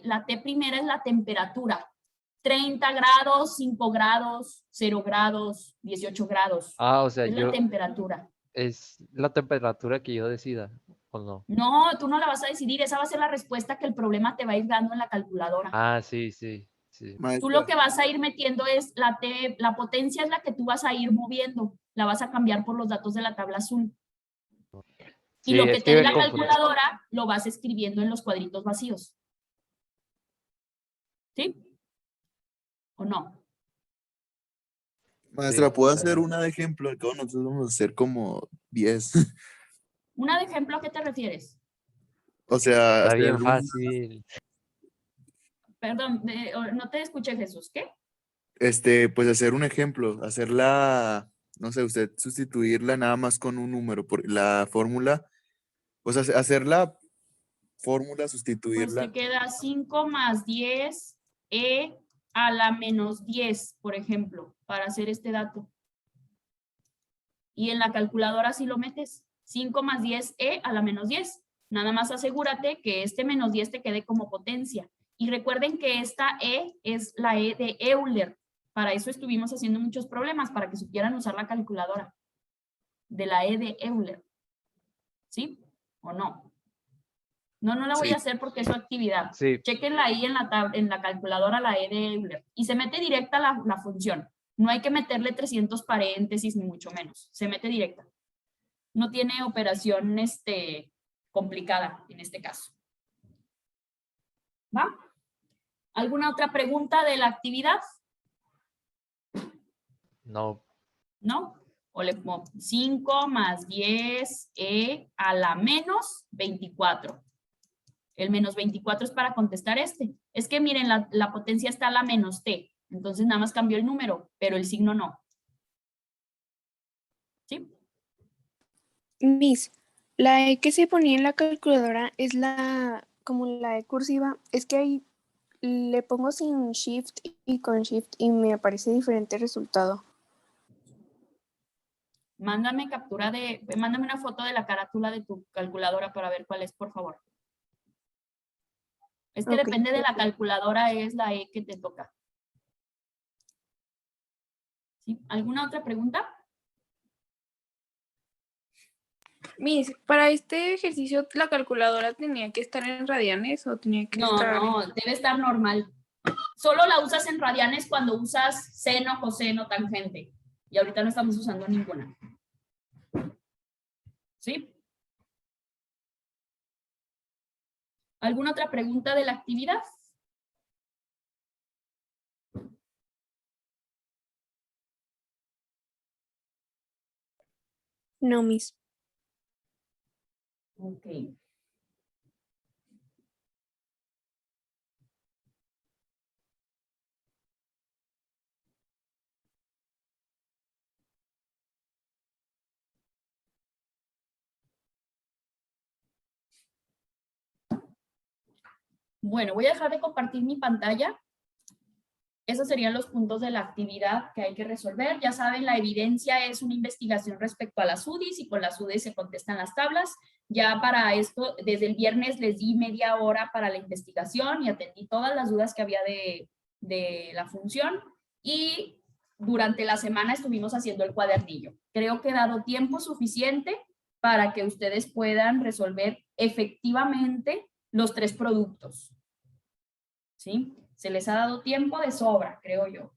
la T primera es la temperatura. 30 grados, 5 grados, 0 grados, 18 grados. Ah, o sea, es la temperatura. Es la temperatura que yo decida, ¿o no? No, tú no la vas a decidir. Esa va a ser la respuesta que el problema te va a ir dando en la calculadora. Ah, sí, sí, sí. Tú lo que vas a ir metiendo es la potencia es la que tú vas a ir moviendo. La vas a cambiar por los datos de la tabla azul. Y Sí, lo que es te dé me la confundí. calculadora lo vas escribiendo en los cuadritos vacíos. ¿Sí? ¿O no? Maestra, Sí, ¿puedo está hacer bien. una de ejemplo? Acá nosotros vamos a hacer como 10. ¿Una de ejemplo a qué te refieres? O sea, Está hacer bien un, fácil. Perdón, no te escuché, Jesús. ¿Qué? pues hacer un ejemplo, hacerla, no sé, usted sustituirla nada más con un número, por la fórmula, o sea, hacer la fórmula, Pues te sustituirla. queda 5 más 10 a la menos 10, por ejemplo, para hacer este dato. Y en la calculadora sí lo metes. 5 más 10 a la menos 10. Nada más asegúrate que este menos 10 te quede como potencia. Y recuerden que esta es la de Euler. Para eso estuvimos haciendo muchos problemas, para que supieran usar la calculadora. De la de Euler. ¿Sí? ¿O no? No la voy Sí. a hacer porque es su actividad. Sí, Chequenla ahí en la calculadora, la de Euler. Y se mete directa la función. No hay que meterle 300 paréntesis, ni mucho menos. Se mete directa. No tiene operación complicada en este caso. ¿Va? ¿Alguna otra pregunta de la actividad? No, ¿No? O le pongo 5 más 10 a la menos 24. El menos 24 es para contestar este. Es que miren, la potencia está a la menos t. Entonces nada más cambió el número, pero el signo no. ¿Sí? Miss, la E que se ponía en la calculadora es como la E cursiva, es que ahí le pongo sin shift y con shift y me aparece diferente resultado. Mándame una foto de la carátula de tu calculadora para ver cuál es, por favor. Es que Ok. depende de la calculadora, es la E que te toca. ¿Sí? ¿Alguna otra pregunta? Miss, para este ejercicio, ¿la calculadora tenía que estar en radianes o tenía que No, estar...? no, debe estar normal. Solo la usas en radianes cuando usas seno, coseno, tangente. Y ahorita no estamos usando ninguna. ¿Sí? ¿Alguna otra pregunta de la actividad? No, Miss. Ok. Bueno, voy a dejar de compartir mi pantalla. Esos serían los puntos de la actividad que hay que resolver. Ya saben, la evidencia es una investigación respecto a las UDIs y con las UDIs se contestan las tablas. Ya para esto, desde el viernes les di media hora para la investigación y atendí todas las dudas que había de la función. Y durante la semana estuvimos haciendo el cuadernillo. Creo que he dado tiempo suficiente para que ustedes puedan resolver efectivamente los 3 productos. ¿Sí? Se les ha dado tiempo de sobra, creo yo.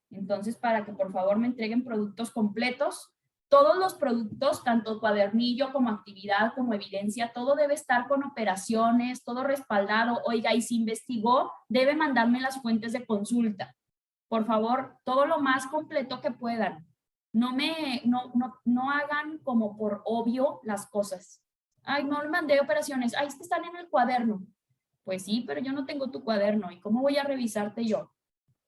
Entonces, para que por favor me entreguen productos completos, todos los productos, tanto cuadernillo como actividad, como evidencia, todo debe estar con operaciones, todo respaldado. Oiga, y si investigó, debe mandarme las fuentes de consulta. Por favor, todo lo más completo que puedan. No hagan como por obvio las cosas. Ay, no le mandé operaciones. Ay, es que están en el cuaderno. Pues sí, pero yo no tengo tu cuaderno. ¿Y cómo voy a revisarte yo?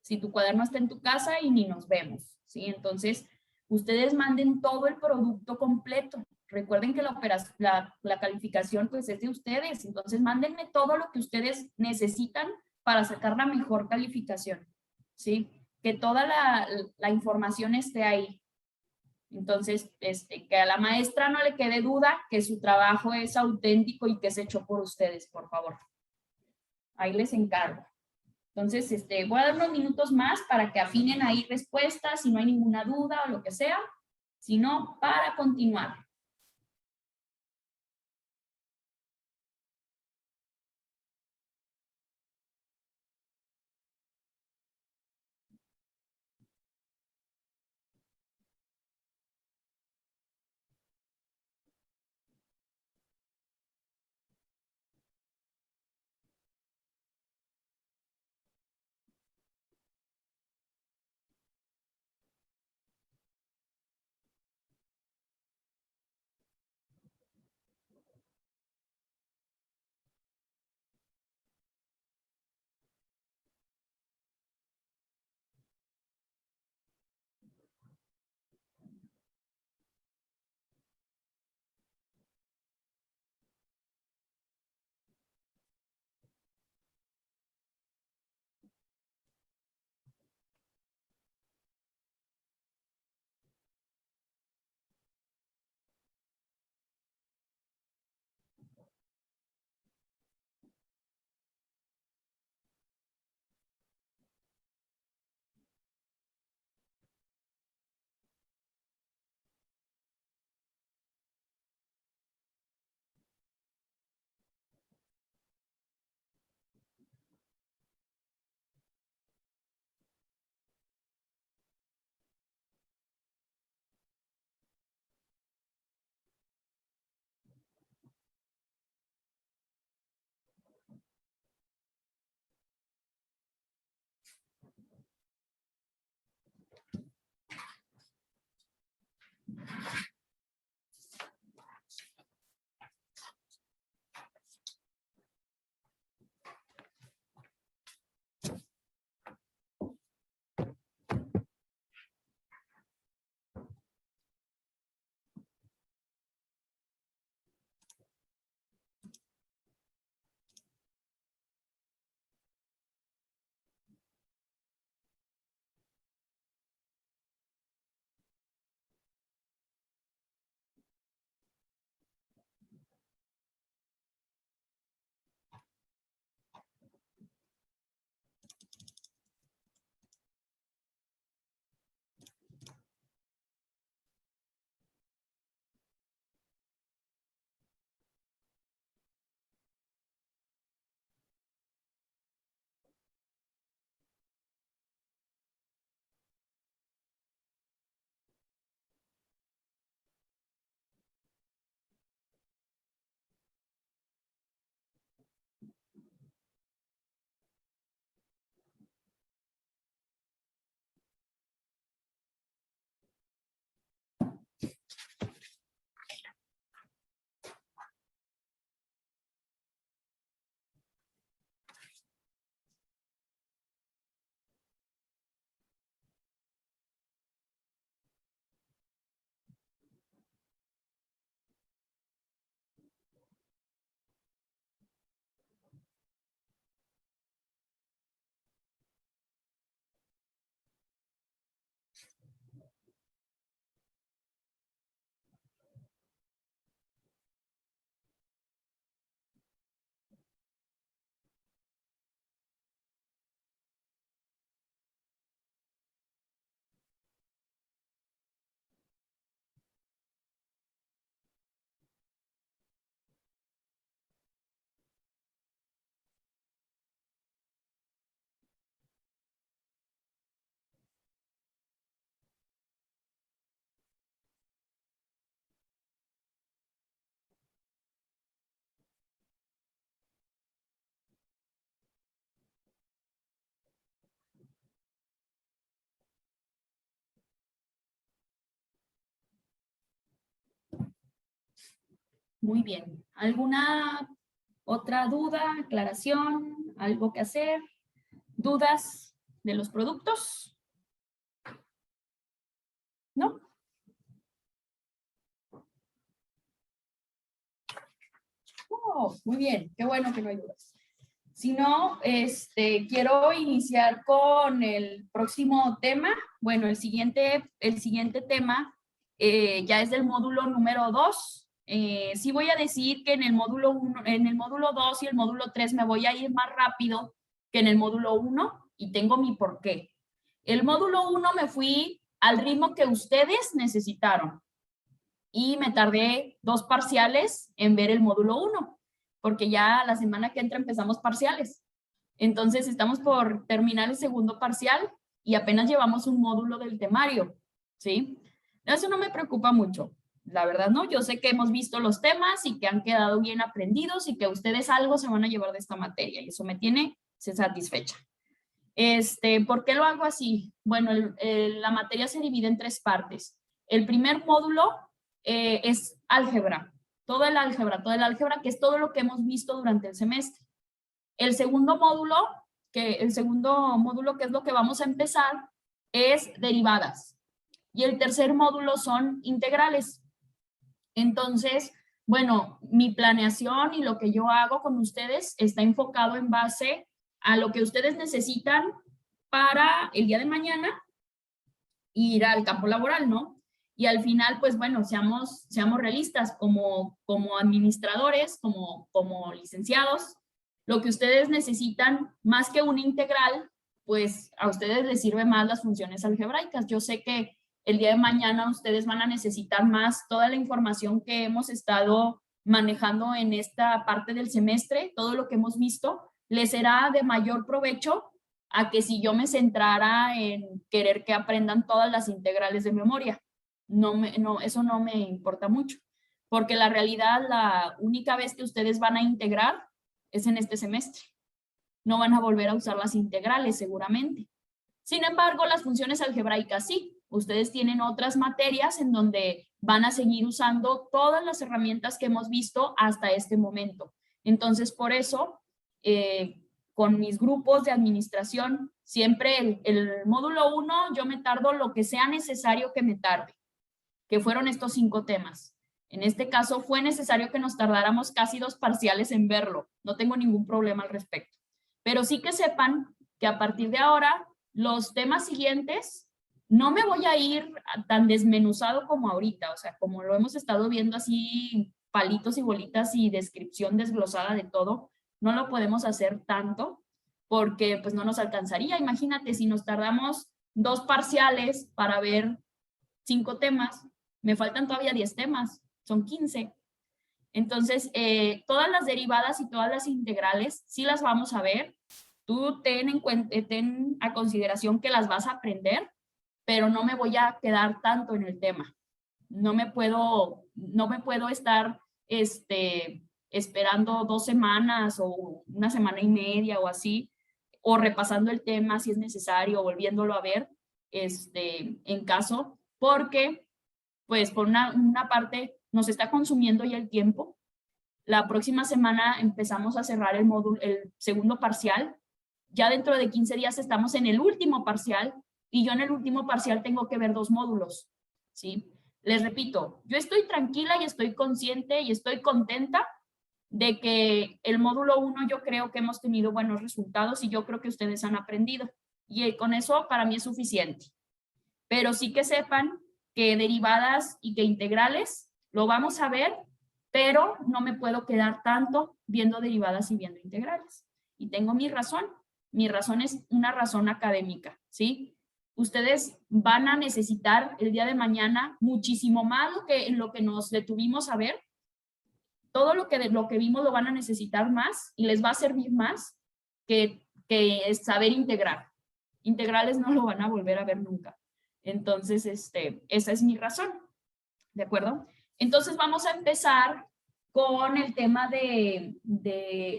Si tu cuaderno está en tu casa y ni nos vemos, ¿sí? Entonces, ustedes manden todo el producto completo. Recuerden que la calificación pues es de ustedes. Entonces, mándenme todo lo que ustedes necesitan para sacar la mejor calificación, ¿sí? Que toda la información esté ahí. Entonces, que a la maestra no le quede duda que su trabajo es auténtico y que es hecho por ustedes, por favor. Ahí les encargo. Entonces, voy a dar unos minutos más para que afinen ahí respuestas, si no hay ninguna duda o lo que sea, si no, para continuar. Muy bien. ¿Alguna otra duda, aclaración, algo que hacer? ¿Dudas de los productos? ¿No? Oh, muy bien, qué bueno que no hay dudas. Si no, quiero iniciar con el próximo tema. Bueno, el siguiente tema ya es del módulo número 2. Sí voy a decir que en el módulo 1, en el módulo 2 y el módulo 3 me voy a ir más rápido que en el módulo 1 y tengo mi porqué. El módulo 1 me fui al ritmo que ustedes necesitaron y me tardé 2 parciales en ver el módulo 1, porque ya la semana que entra empezamos parciales. Entonces estamos por terminar el segundo parcial y apenas llevamos un módulo del temario, ¿sí? Eso no me preocupa mucho, la verdad, ¿no? Yo sé que hemos visto los temas y que han quedado bien aprendidos y que ustedes algo se van a llevar de esta materia y eso me tiene satisfecha. ¿Por qué lo hago así? Bueno, la materia se divide en 3 partes. El primer módulo es álgebra, todo el álgebra, que es todo lo que hemos visto durante el semestre. El segundo módulo, que es lo que vamos a empezar, es derivadas. Y el tercer módulo son integrales. Entonces, bueno, mi planeación y lo que yo hago con ustedes está enfocado en base a lo que ustedes necesitan para el día de mañana ir al campo laboral, ¿no? Y al final, pues bueno, seamos realistas como administradores, como licenciados. Lo que ustedes necesitan, más que una integral, pues a ustedes les sirve más las funciones algebraicas. Yo sé que el día de mañana ustedes van a necesitar más toda la información que hemos estado manejando en esta parte del semestre, todo lo que hemos visto, les será de mayor provecho a que si yo me centrara en querer que aprendan todas las integrales de memoria. Eso no me importa mucho, porque la realidad, la única vez que ustedes van a integrar es en este semestre. No van a volver a usar las integrales seguramente. Sin embargo, las funciones algebraicas sí. Ustedes tienen otras materias en donde van a seguir usando todas las herramientas que hemos visto hasta este momento. Entonces, por eso, con mis grupos de administración, siempre el módulo 1 yo me tardo lo que sea necesario que me tarde, que fueron estos 5 temas. En este caso fue necesario que nos tardáramos casi 2 parciales en verlo. No tengo ningún problema al respecto. Pero sí que sepan que a partir de ahora, los temas siguientes, no me voy a ir tan desmenuzado como ahorita, o sea, como lo hemos estado viendo así, palitos y bolitas y descripción desglosada de todo, no lo podemos hacer tanto porque pues no nos alcanzaría. Imagínate, si nos tardamos 2 parciales para ver 5 temas, me faltan todavía 10 temas, son 15. Entonces, todas las derivadas y todas las integrales sí las vamos a ver. Tú ten a consideración que las vas a aprender, pero no me voy a quedar tanto en el tema. No me puedo estar esperando 2 semanas o 1 semana y media o así, o repasando el tema si es necesario, volviéndolo a ver en caso, porque pues por una parte nos está consumiendo ya el tiempo. La próxima semana empezamos a cerrar el segundo parcial. Ya dentro de 15 días estamos en el último parcial y yo en el último parcial tengo que ver 2 módulos, ¿sí? Les repito, yo estoy tranquila y estoy consciente y estoy contenta de que el módulo 1 yo creo que hemos tenido buenos resultados y yo creo que ustedes han aprendido. Y con eso para mí es suficiente. Pero sí que sepan que derivadas y que integrales lo vamos a ver, pero no me puedo quedar tanto viendo derivadas y viendo integrales. Y tengo mi razón. Mi razón es una razón académica, ¿sí? Ustedes van a necesitar el día de mañana muchísimo más lo que nos detuvimos a ver. Todo lo que vimos lo van a necesitar más y les va a servir más que saber integrar. Integrales no lo van a volver a ver nunca. Entonces, esa es mi razón, ¿de acuerdo? Entonces, vamos a empezar con el tema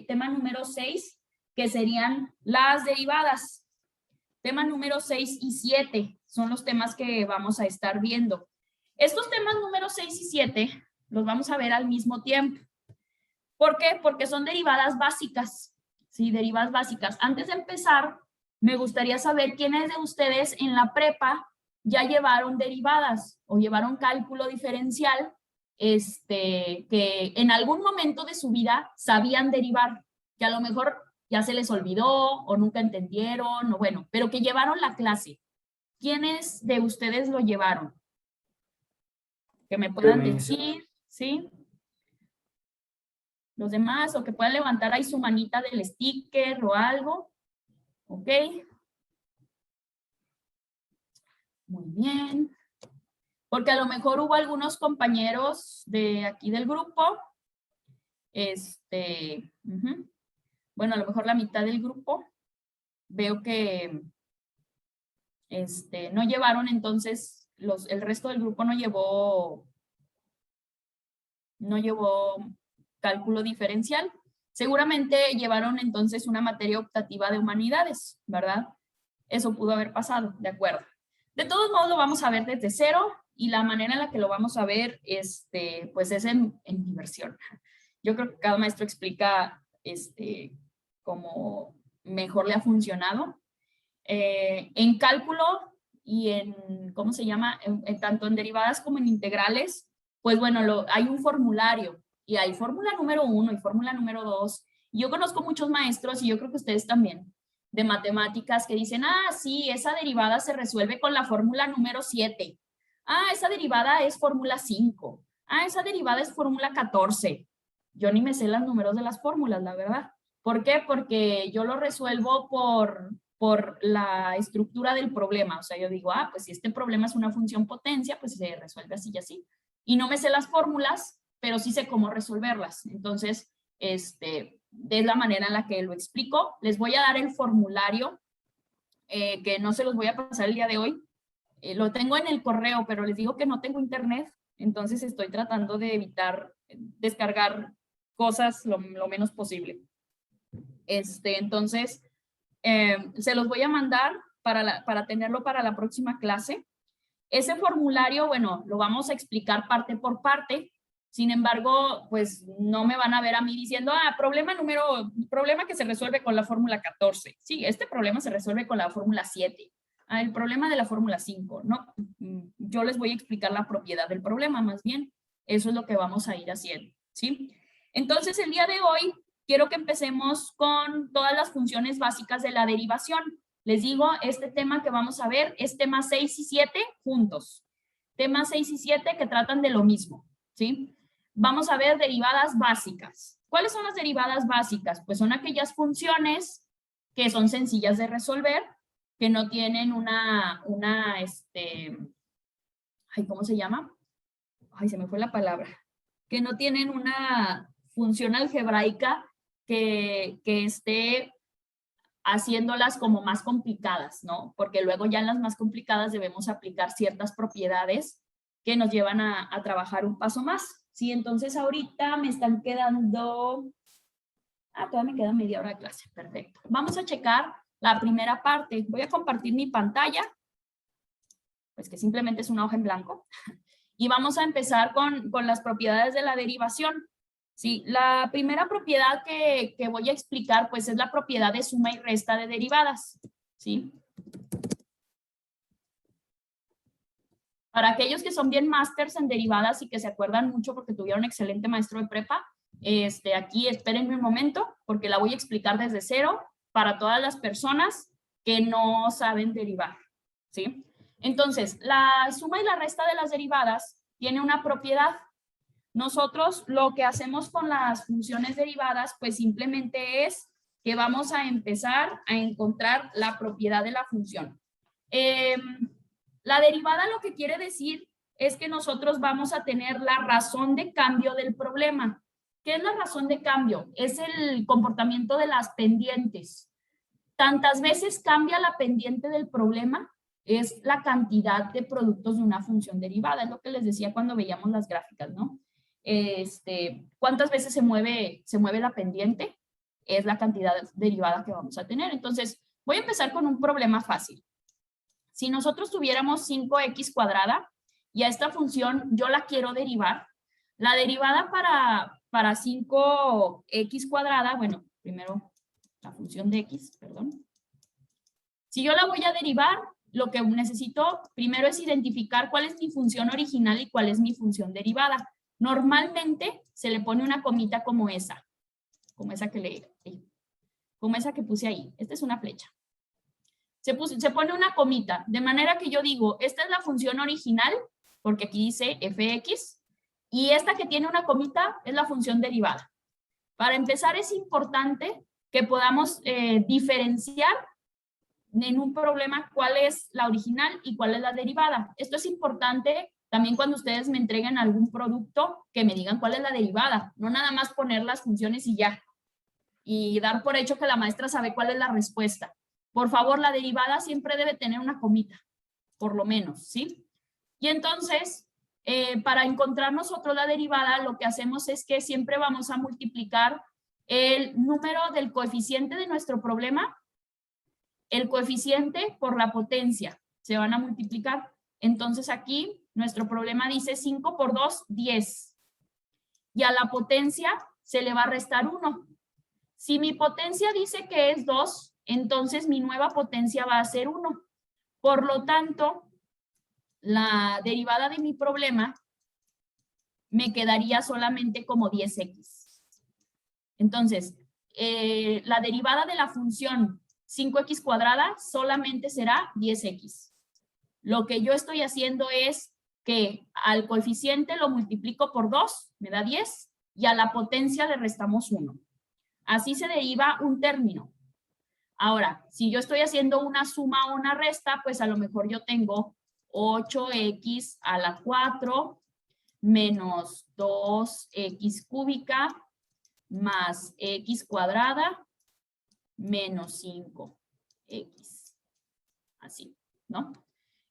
tema número 6, que serían las derivadas. Tema número 6 y 7 son los temas que vamos a estar viendo. Estos temas número 6 y 7 Los vamos a ver al mismo tiempo. ¿Por qué? Porque son derivadas básicas. Sí, derivadas básicas. Antes de empezar, me gustaría saber quiénes de ustedes en la prepa ya llevaron derivadas o llevaron cálculo diferencial, que en algún momento de su vida sabían derivar, que a lo mejor ya se les olvidó o nunca entendieron, o bueno, pero que llevaron la clase. ¿Quiénes de ustedes lo llevaron? Que me puedan decir, ¿sí? Los demás, o que puedan levantar ahí su manita del sticker o algo. ¿Ok? Muy bien. Porque a lo mejor hubo algunos compañeros de aquí del grupo. Bueno, a lo mejor la mitad del grupo. Veo que no llevaron, entonces, el resto del grupo no llevó cálculo diferencial. Seguramente llevaron entonces una materia optativa de humanidades, ¿verdad? Eso pudo haber pasado, de acuerdo. De todos modos lo vamos a ver desde cero y la manera en la que lo vamos a ver pues es en diversión. Yo creo que cada maestro explica cómo mejor le ha funcionado. En cálculo y en, ¿cómo se llama? Tanto en derivadas como en integrales, pues bueno, hay un formulario. Y hay fórmula número 1 y fórmula número 2. Y yo conozco muchos maestros, y yo creo que ustedes también, de matemáticas que dicen, sí, esa derivada se resuelve con la fórmula número 7. Esa derivada es fórmula 5. Esa derivada es fórmula 14. Yo ni me sé los números de las fórmulas, la verdad. ¿Por qué? Porque yo lo resuelvo por la estructura del problema. O sea, yo digo, pues si este problema es una función potencia, pues se resuelve así y así. Y no me sé las fórmulas, pero sí sé cómo resolverlas. Entonces, es la manera en la que lo explico. Les voy a dar el formulario, que no se los voy a pasar el día de hoy. Lo tengo en el correo, pero les digo que no tengo internet, entonces estoy tratando de evitar descargar cosas lo menos posible. Entonces, se los voy a mandar para tenerlo para la próxima clase. Ese formulario, bueno, lo vamos a explicar parte por parte. Sin embargo, pues no me van a ver a mí diciendo, problema que se resuelve con la fórmula 14. Sí, este problema se resuelve con la fórmula 7. El problema de la fórmula 5. No, yo les voy a explicar la propiedad del problema, más bien. Eso es lo que vamos a ir haciendo, ¿sí? Entonces, el día de hoy, quiero que empecemos con todas las funciones básicas de la derivación. Les digo, este tema que vamos a ver es tema 6 y 7 juntos. Tema 6 y 7 que tratan de lo mismo, ¿sí? Vamos a ver derivadas básicas. ¿Cuáles son las derivadas básicas? Pues son aquellas funciones que son sencillas de resolver, que no tienen ¿cómo se llama? Se me fue la palabra. Que no tienen una función algebraica que esté haciéndolas como más complicadas, ¿no? Porque luego ya en las más complicadas debemos aplicar ciertas propiedades que nos llevan a trabajar un paso más. Sí, entonces ahorita me están quedando... todavía me queda media hora de clase. Perfecto. Vamos a checar la primera parte. Voy a compartir mi pantalla, pues que simplemente es una hoja en blanco. Y vamos a empezar con las propiedades de la derivación. Sí, la primera propiedad que voy a explicar, pues es la propiedad de suma y resta de derivadas. ¿Sí? Para aquellos que son bien másters en derivadas y que se acuerdan mucho porque tuvieron un excelente maestro de prepa, aquí espérenme un momento porque la voy a explicar desde cero para todas las personas que no saben derivar, ¿sí? Entonces, la suma y la resta de las derivadas tiene una propiedad. Nosotros lo que hacemos con las funciones derivadas, pues simplemente es que vamos a empezar a encontrar la propiedad de la función. La derivada lo que quiere decir es que nosotros vamos a tener la razón de cambio del problema. ¿Qué es la razón de cambio? Es el comportamiento de las pendientes. Tantas veces cambia la pendiente del problema, es la cantidad de productos de una función derivada. Es lo que les decía cuando veíamos las gráficas, ¿no? ¿Cuántas veces se mueve la pendiente? Es la cantidad derivada que vamos a tener. Entonces, voy a empezar con un problema fácil. Si nosotros tuviéramos 5x cuadrada y a esta función yo la quiero derivar, La derivada para 5x cuadrada, bueno, primero la función de x, perdón. Si yo la voy a derivar, lo que necesito primero es identificar cuál es mi función original y cuál es mi función derivada. Normalmente se le pone una comita como esa que puse ahí. Esta es una flecha. Se pone una comita, de manera que yo digo, esta es la función original, porque aquí dice fx, y esta que tiene una comita es la función derivada. Para empezar, es importante que podamos diferenciar en un problema cuál es la original y cuál es la derivada. Esto es importante también cuando ustedes me entreguen algún producto, que me digan cuál es la derivada, no nada más poner las funciones y ya, y dar por hecho que la maestra sabe cuál es la respuesta. Por favor, la derivada siempre debe tener una comita, por lo menos, ¿sí? Y entonces, para encontrar nosotros la derivada, lo que hacemos es que siempre vamos a multiplicar el número del coeficiente de nuestro problema, el coeficiente por la potencia, se van a multiplicar. Entonces aquí nuestro problema dice 5 por 2, 10. Y a la potencia se le va a restar 1. Si mi potencia dice que es 2, entonces mi nueva potencia va a ser 1. Por lo tanto, la derivada de mi problema me quedaría solamente como 10x. Entonces, la derivada de la función 5x cuadrada solamente será 10x. Lo que yo estoy haciendo es que al coeficiente lo multiplico por 2, me da 10, y a la potencia le restamos 1. Así se deriva un término. Ahora, si yo estoy haciendo una suma o una resta, pues a lo mejor yo tengo 8x a la 4 menos 2x cúbica más x cuadrada menos 5x. Así, ¿no?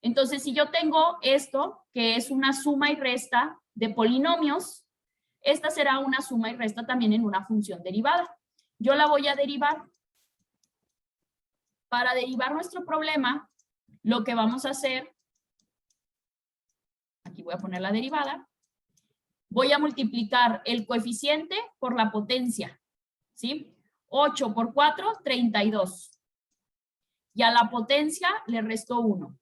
Entonces, si yo tengo esto, que es una suma y resta de polinomios, esta será una suma y resta también en una función derivada. Yo la voy a derivar. Para derivar nuestro problema, lo que vamos a hacer, aquí voy a poner la derivada, voy a multiplicar el coeficiente por la potencia, ¿sí? 8 por 4, 32. Y a la potencia le resto 1.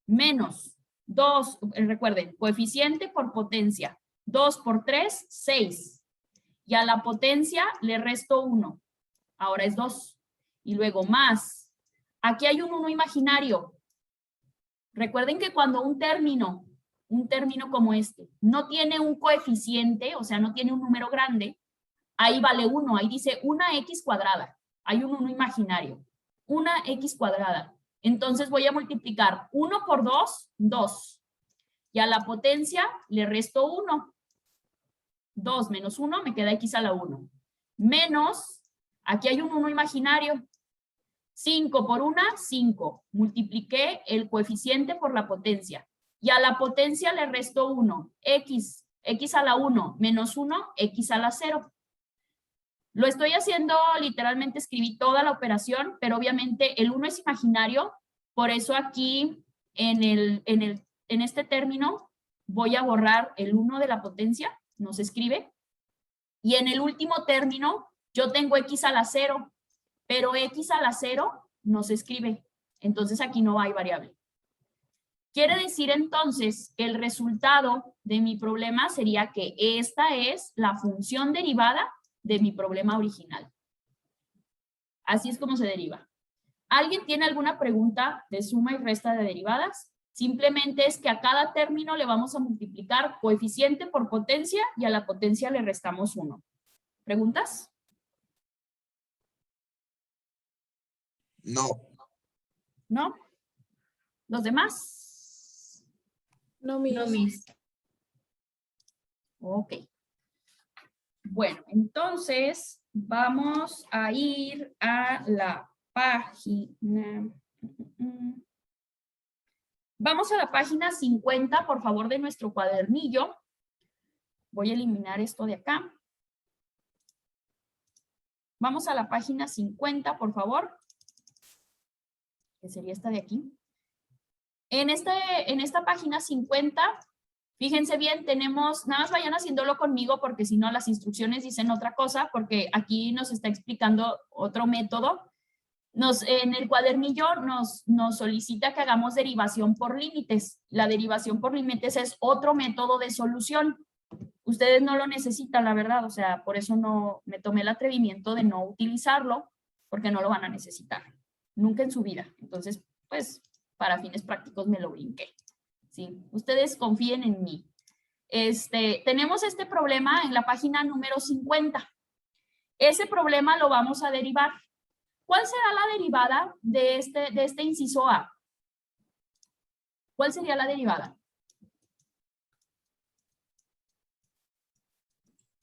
Menos 2, recuerden, coeficiente por potencia. 2 por 3, 6. Y a la potencia le resto 1. Ahora es 2. Y luego más. Aquí hay un 1 imaginario. Recuerden que cuando un término como este no tiene un coeficiente, o sea, no tiene un número grande, ahí vale 1. Ahí dice una x cuadrada. Hay un 1 imaginario. Una x cuadrada. Entonces voy a multiplicar 1 por 2, 2. Y a la potencia le resto 1. 2 menos 1 me queda x a la 1. Menos, aquí hay un 1 imaginario. 5 por 1, 5. Multipliqué el coeficiente por la potencia. Y a la potencia le resto 1. X a la 1 menos 1, x a la 0. Lo estoy haciendo, literalmente escribí toda la operación, pero obviamente el 1 es imaginario, por eso aquí en este término voy a borrar el 1 de la potencia, no se escribe, y en el último término yo tengo x a la 0, pero x a la 0 no se escribe, entonces aquí no hay variable. Quiere decir entonces que el resultado de mi problema sería que esta es la función derivada de mi problema original. Así es como se deriva. ¿Alguien tiene alguna pregunta de suma y resta de derivadas? Simplemente es que a cada término le vamos a multiplicar coeficiente por potencia y a la potencia le restamos 1. ¿Preguntas? No. ¿No? ¿Los demás? No, Miss. No, Miss. Ok. Bueno, entonces vamos a ir a la página. Vamos a la página 50, por favor, de nuestro cuadernillo. Voy a eliminar esto de acá. Vamos a la página 50, por favor. Que sería esta de aquí. En esta página 50 Fíjense bien, tenemos, nada más vayan haciéndolo conmigo porque si no las instrucciones dicen otra cosa, porque aquí nos está explicando otro método. En el cuadernillo nos solicita que hagamos derivación por límites. La derivación por límites es otro método de solución. Ustedes no lo necesitan, la verdad, o sea, por eso no me tomé el atrevimiento de no utilizarlo, porque no lo van a necesitar, nunca en su vida. Entonces, pues, para fines prácticos me lo brinqué. ¿Sí? Ustedes confíen en mí. Tenemos este problema en la página número 50. Ese problema lo vamos a derivar. ¿Cuál será la derivada de este inciso A? ¿Cuál sería la derivada?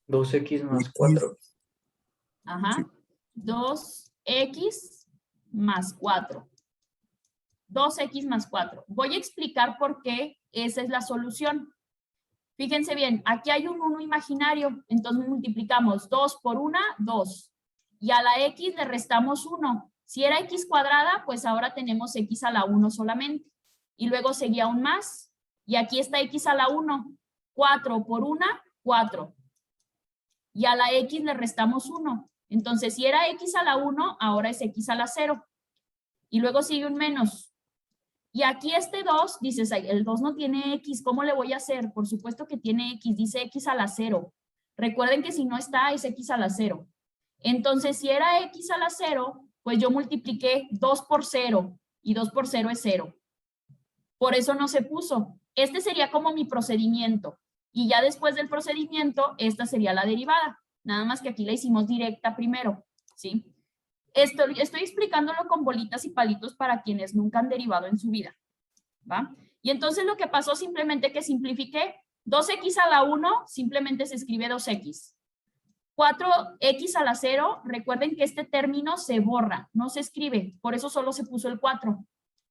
2x más 4. Ajá. 2x más 4. 2x más 4. Voy a explicar por qué esa es la solución. Fíjense bien, aquí hay un 1 imaginario, entonces multiplicamos 2 por 1, 2. Y a la x le restamos 1. Si era x cuadrada, pues ahora tenemos x a la 1 solamente. Y luego seguía un más. Y aquí está x a la 1. 4 por 1, 4. Y a la x le restamos 1. Entonces, si era x a la 1, ahora es x a la 0. Y luego sigue un menos. Y aquí este 2, dices, el 2 no tiene x, ¿cómo le voy a hacer? Por supuesto que tiene x, dice x a la 0. Recuerden que si no está, es x a la 0. Entonces, si era x a la 0, pues yo multipliqué 2 por 0, y 2 por 0 es 0. Por eso no se puso. Este sería como mi procedimiento. Y ya después del procedimiento, esta sería la derivada. Nada más que aquí la hicimos directa primero, ¿sí? Estoy explicándolo con bolitas y palitos para quienes nunca han derivado en su vida, ¿va? Y entonces lo que pasó simplemente que simplifiqué 2x a la 1, simplemente se escribe 2x. 4x a la 0, recuerden que este término se borra, no se escribe, por eso solo se puso el 4.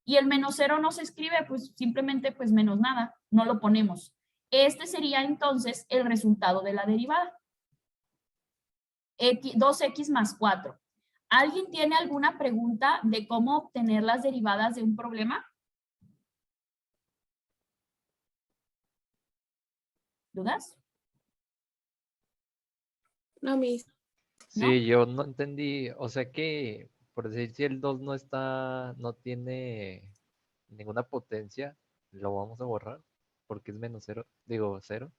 Y el menos 0 no se escribe, pues simplemente pues menos nada, no lo ponemos. Este sería entonces el resultado de la derivada. 2x más 4. ¿Alguien tiene alguna pregunta de cómo obtener las derivadas de un problema? ¿Dudas? No, Miss. Sí, yo no entendí, o sea que, por decir, si el 2 no tiene ninguna potencia, lo vamos a borrar, porque es menos 0, digo 0.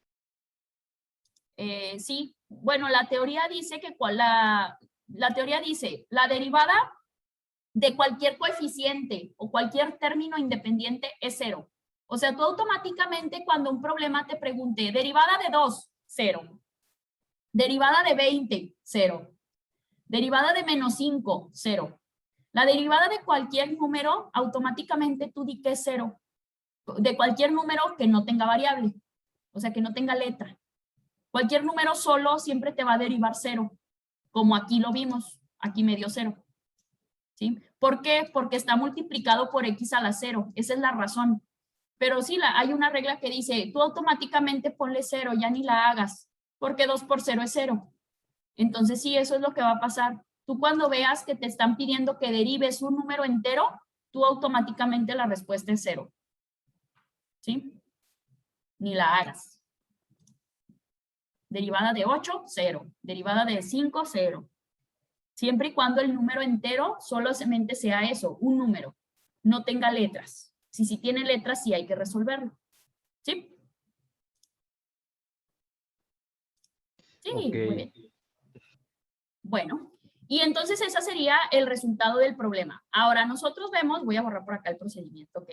Sí, bueno, la teoría dice que la teoría dice la derivada de cualquier coeficiente o cualquier término independiente es 0. O sea, tú automáticamente cuando un problema te pregunte derivada de 2, 0. Derivada de 20, 0. Derivada de menos 5, 0. La derivada de cualquier número, automáticamente tú di que es 0. De cualquier número que no tenga variable, o sea, que no tenga letra. Cualquier número solo siempre te va a derivar 0, como aquí lo vimos, aquí me dio 0. ¿Sí? ¿Por qué? Porque está multiplicado por x a la 0, esa es la razón. Pero sí, hay una regla que dice, tú automáticamente ponle 0, ya ni la hagas, porque 2 por 0 es 0. Entonces sí, eso es lo que va a pasar. Tú cuando veas que te están pidiendo que derives un número entero, tú automáticamente la respuesta es 0. ¿Sí? Ni la hagas. Derivada de 8, 0. Derivada de 5, 0. Siempre y cuando el número entero solamente sea eso, un número. No tenga letras. Si tiene letras, sí hay que resolverlo. ¿Sí? Sí, Okay. muy bien. Bueno, y entonces ese sería el resultado del problema. Ahora nosotros vemos, voy a borrar por acá el procedimiento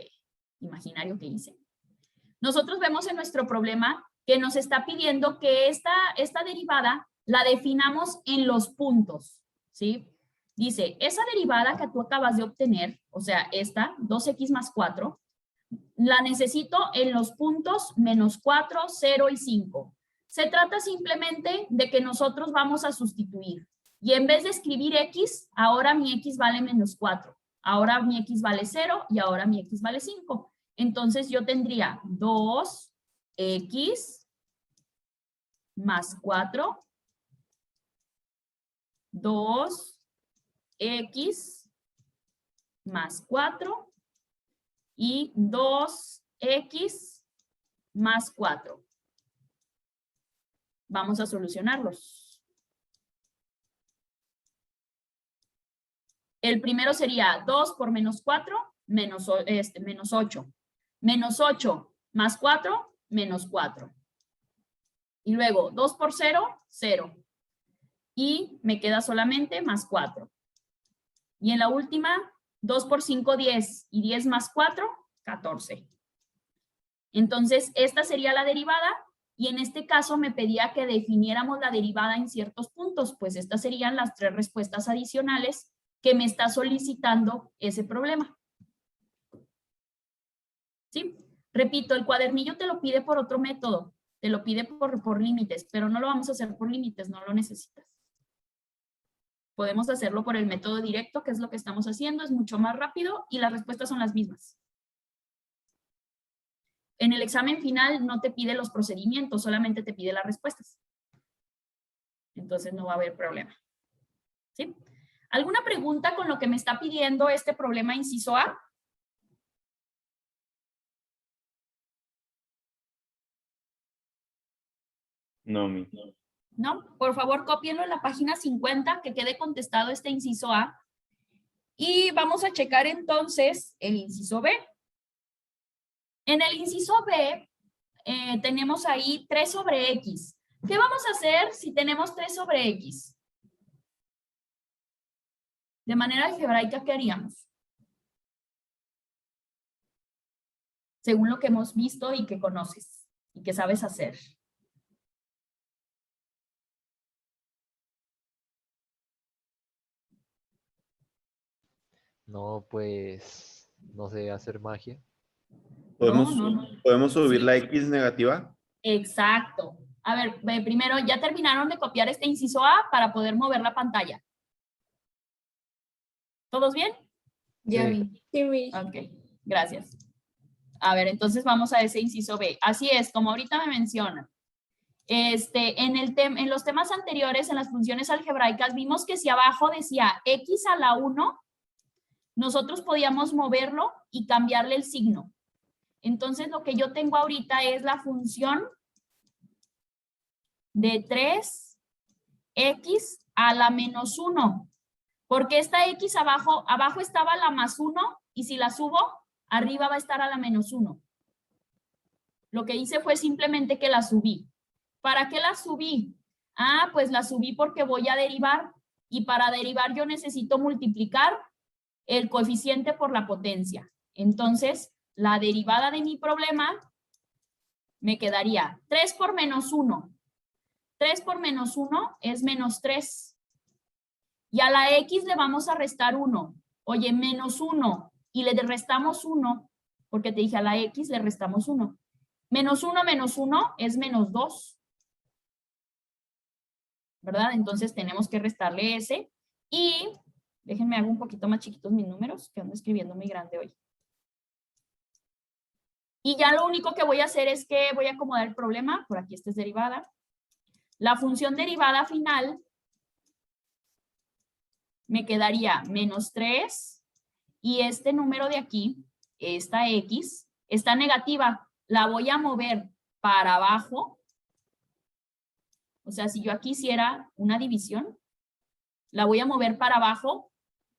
imaginario que hice. Nosotros vemos en nuestro problema que nos está pidiendo que esta derivada la definamos en los puntos, ¿sí? Dice, esa derivada que tú acabas de obtener, o sea, esta, 2x más 4, la necesito en los puntos menos 4, 0 y 5. Se trata simplemente de que nosotros vamos a sustituir. Y en vez de escribir x, ahora mi x vale menos 4. Ahora mi x vale 0 y ahora mi x vale 5. Entonces yo tendría 2x más 4, 2x más 4 y 2x más 4. Vamos a solucionarlos. El primero sería 2 por menos 4, menos 8. Menos 8 más 4, menos 4. Y luego 2 por 0, 0. Y me queda solamente más 4. Y en la última, 2 por 5, 10. Y 10 más 4, 14. Entonces, esta sería la derivada. Y en este caso me pedía que definiéramos la derivada en ciertos puntos. Pues estas serían las 3 respuestas adicionales que me está solicitando ese problema. ¿Sí? Repito, el cuadernillo te lo pide por otro método. Te lo pide por límites, pero no lo vamos a hacer por límites, no lo necesitas. Podemos hacerlo por el método directo, que es lo que estamos haciendo, es mucho más rápido y las respuestas son las mismas. En el examen final no te pide los procedimientos, solamente te pide las respuestas. Entonces no va a haber problema. ¿Sí? ¿Alguna pregunta con lo que me está pidiendo este problema inciso A? No, Miss. ¿No? Por favor, cópienlo en la página 50, que quede contestado este inciso A. Y vamos a checar entonces el inciso B. En el inciso B tenemos ahí 3 sobre X. ¿Qué vamos a hacer si tenemos 3 sobre X? De manera algebraica, ¿qué haríamos? Según lo que hemos visto y que conoces y que sabes hacer. No, pues, no sé, hacer magia. ¿Podemos subir la X negativa? Exacto. A ver, primero, ¿ya terminaron de copiar este inciso A para poder mover la pantalla? ¿Todos bien? Ya Sí. vi. Sí, Miss. Ok, gracias. A ver, entonces vamos a ese inciso B. Así es, como ahorita me mencionan. En los temas anteriores, en las funciones algebraicas, vimos que si abajo decía X a la 1, nosotros podíamos moverlo y cambiarle el signo. Entonces, lo que yo tengo ahorita es la función de 3x a la menos 1. Porque esta x abajo estaba la más 1 y si la subo, arriba va a estar a la menos 1. Lo que hice fue simplemente que la subí. ¿Para qué la subí? Ah, pues la subí porque voy a derivar y para derivar yo necesito multiplicar el coeficiente por la potencia. Entonces, la derivada de mi problema me quedaría 3 por menos 1. 3 por menos 1 es menos 3. Y a la X le vamos a restar 1. Oye, menos 1. Y le restamos 1, porque te dije a la X le restamos 1. Menos 1 es menos 2. ¿Verdad? Entonces tenemos que restarle ese. Y déjenme hago un poquito más chiquitos mis números, que ando escribiendo muy grande hoy. Y ya lo único que voy a hacer es que voy a acomodar el problema. Por aquí esta es derivada. La función derivada final me quedaría menos 3 y este número de aquí, esta X, está negativa. La voy a mover para abajo. O sea, si yo aquí hiciera una división, la voy a mover para abajo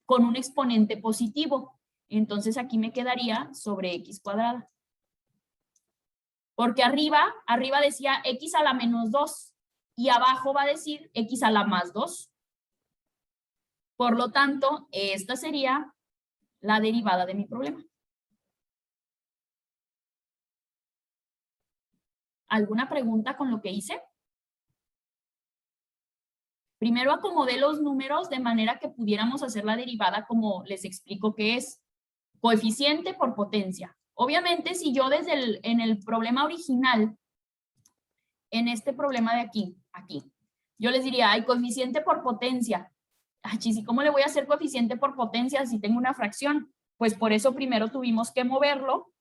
con un exponente positivo. Entonces aquí me quedaría sobre X cuadrada. Porque arriba decía X a la menos 2 y abajo va a decir X a la más 2. Por lo tanto, esta sería la derivada de mi problema. ¿Alguna pregunta con lo que hice? Primero acomodé los números de manera que pudiéramos hacer la derivada como les explico que es coeficiente por potencia. Obviamente, si yo en el problema original, en este problema de aquí, yo les diría, hay coeficiente por potencia. Ay, ¿y cómo le voy a hacer coeficiente por potencia si tengo una fracción? Pues por eso primero tuvimos que moverlo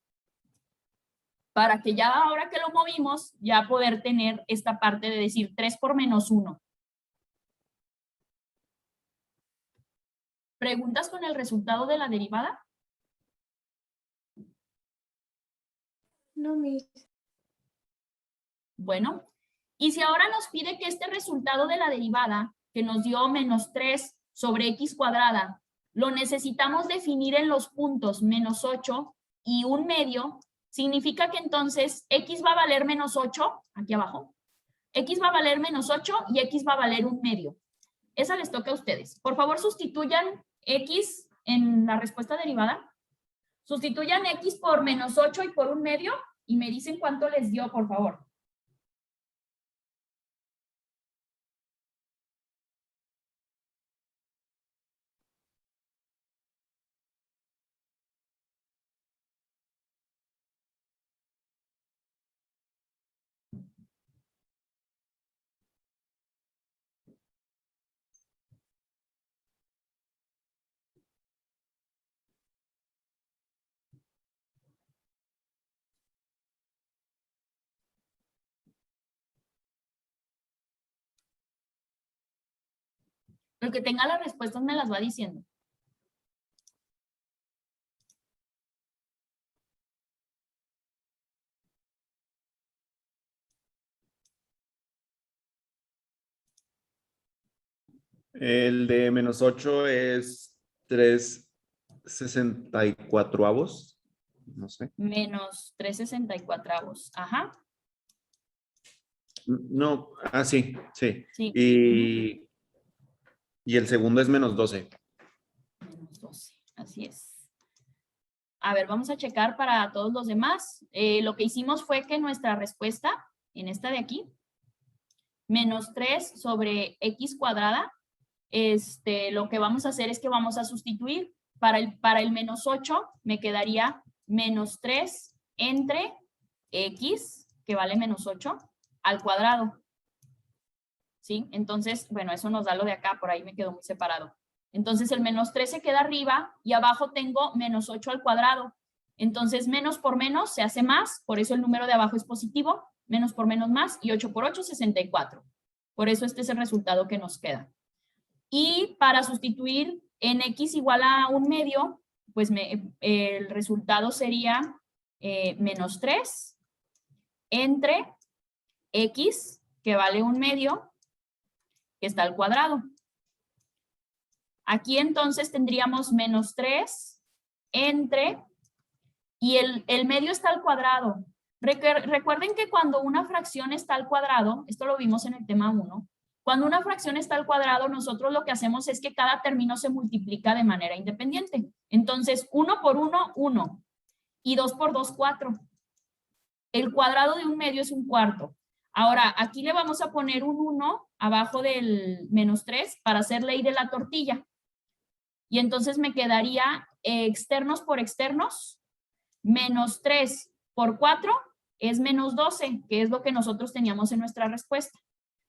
para que ya ahora que lo movimos, ya poder tener esta parte de decir 3 por menos 1. ¿Preguntas con el resultado de la derivada? No, Miss. Bueno, y si ahora nos pide que este resultado de la derivada, que nos dio menos 3 sobre x cuadrada, lo necesitamos definir en los puntos menos 8 y 1/2, significa que entonces x va a valer menos 8, aquí abajo, x va a valer menos 8 y x va a valer 1/2. Esa les toca a ustedes. Por favor, sustituyan x en la respuesta derivada. Sustituyan x por menos 8 y por 1/2 y me dicen cuánto les dio, por favor. El que tenga las respuestas me las va diciendo. El de menos 8 es 3/64. No sé. Menos 3/64. Ajá. No, sí, sí. Sí. Y el segundo es menos 12. Menos 12, así es. A ver, vamos a checar para todos los demás. Lo que hicimos fue que nuestra respuesta, en esta de aquí, menos 3 sobre x cuadrada, lo que vamos a hacer es que vamos a sustituir. Para el menos 8 me quedaría menos 3 entre x, que vale menos 8, al cuadrado. ¿Sí? Entonces, bueno, eso nos da lo de acá, por ahí me quedó muy separado. Entonces el menos 3 se queda arriba y abajo tengo menos 8 al cuadrado. Entonces menos por menos se hace más, por eso el número de abajo es positivo, menos por menos más, y 8 por 8, 64. Por eso este es el resultado que nos queda. Y para sustituir en x igual a 1/2, pues el resultado sería menos 3 entre x, que vale 1/2, que está al cuadrado. Aquí entonces tendríamos menos 3 entre, y el medio está al cuadrado. Recuerden que cuando una fracción está al cuadrado, esto lo vimos en el tema 1, cuando una fracción está al cuadrado, nosotros lo que hacemos es que cada término se multiplica de manera independiente. Entonces, 1 por 1, 1, y 2 por 2, 4. El cuadrado de 1/2 es 1/4. Ahora, aquí le vamos a poner un 1 abajo del menos 3 para hacer ley de la tortilla. Y entonces me quedaría externos por externos, menos 3 por 4 es menos 12, que es lo que nosotros teníamos en nuestra respuesta.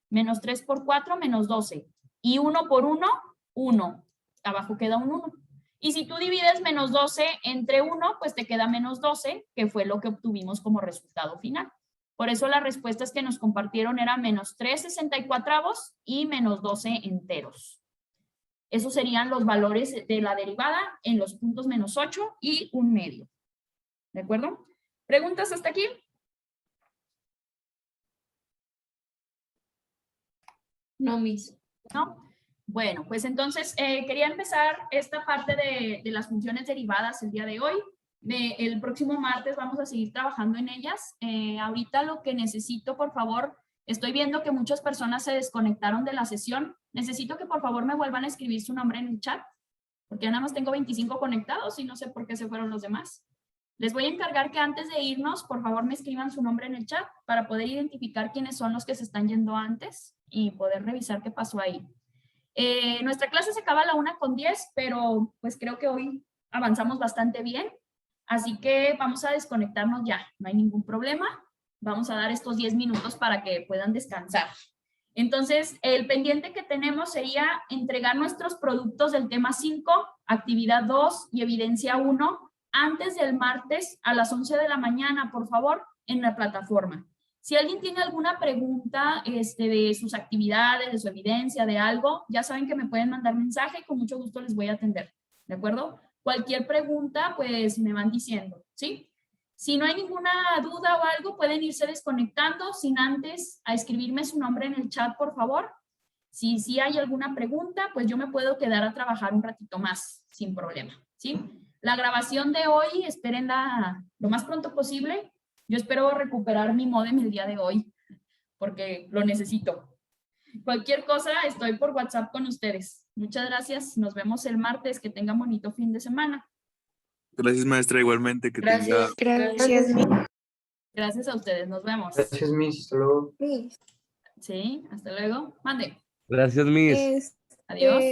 Menos 3 por 4, menos 12. Y 1 por 1, 1. Abajo queda un 1. Y si tú divides menos 12 entre 1, pues te queda menos 12, que fue lo que obtuvimos como resultado final. Por eso las respuestas que nos compartieron eran menos 3/64 y menos 12 enteros. Esos serían los valores de la derivada en los puntos menos 8 y 1/2. ¿De acuerdo? ¿Preguntas hasta aquí? No, Miss. ¿No? Bueno, pues entonces quería empezar esta parte de las funciones derivadas el día de hoy. El próximo martes vamos a seguir trabajando en ellas. Ahorita lo que necesito, por favor, estoy viendo que muchas personas se desconectaron de la sesión. Necesito que por favor me vuelvan a escribir su nombre en el chat, porque nada más tengo 25 conectados y no sé por qué se fueron los demás. Les voy a encargar que antes de irnos, por favor me escriban su nombre en el chat para poder identificar quiénes son los que se están yendo antes y poder revisar qué pasó ahí. Nuestra clase se acaba a la 1:10, pero pues creo que hoy avanzamos bastante bien. Así que vamos a desconectarnos ya, no hay ningún problema. Vamos a dar estos 10 minutos para que puedan descansar. Entonces, el pendiente que tenemos sería entregar nuestros productos del tema 5, actividad 2 y evidencia 1 antes del martes a las 11 de la mañana, por favor, en la plataforma. Si alguien tiene alguna pregunta de sus actividades, de su evidencia, de algo, ya saben que me pueden mandar mensaje y con mucho gusto les voy a atender, ¿de acuerdo? Cualquier pregunta, pues me van diciendo, ¿sí? Si no hay ninguna duda o algo, pueden irse desconectando sin antes a escribirme su nombre en el chat, por favor. Si hay alguna pregunta, pues yo me puedo quedar a trabajar un ratito más, sin problema, ¿sí? La grabación de hoy, espérenla lo más pronto posible. Yo espero recuperar mi módem el día de hoy, porque lo necesito. Cualquier cosa, estoy por WhatsApp con ustedes. Muchas gracias. Nos vemos el martes. Que tengan bonito fin de semana. Gracias, maestra, igualmente que tenga. Gracias, Miss. Gracias a ustedes. Nos vemos. Gracias, Miss. Hasta luego. Sí, hasta luego. Mande. Gracias, Miss. Adiós.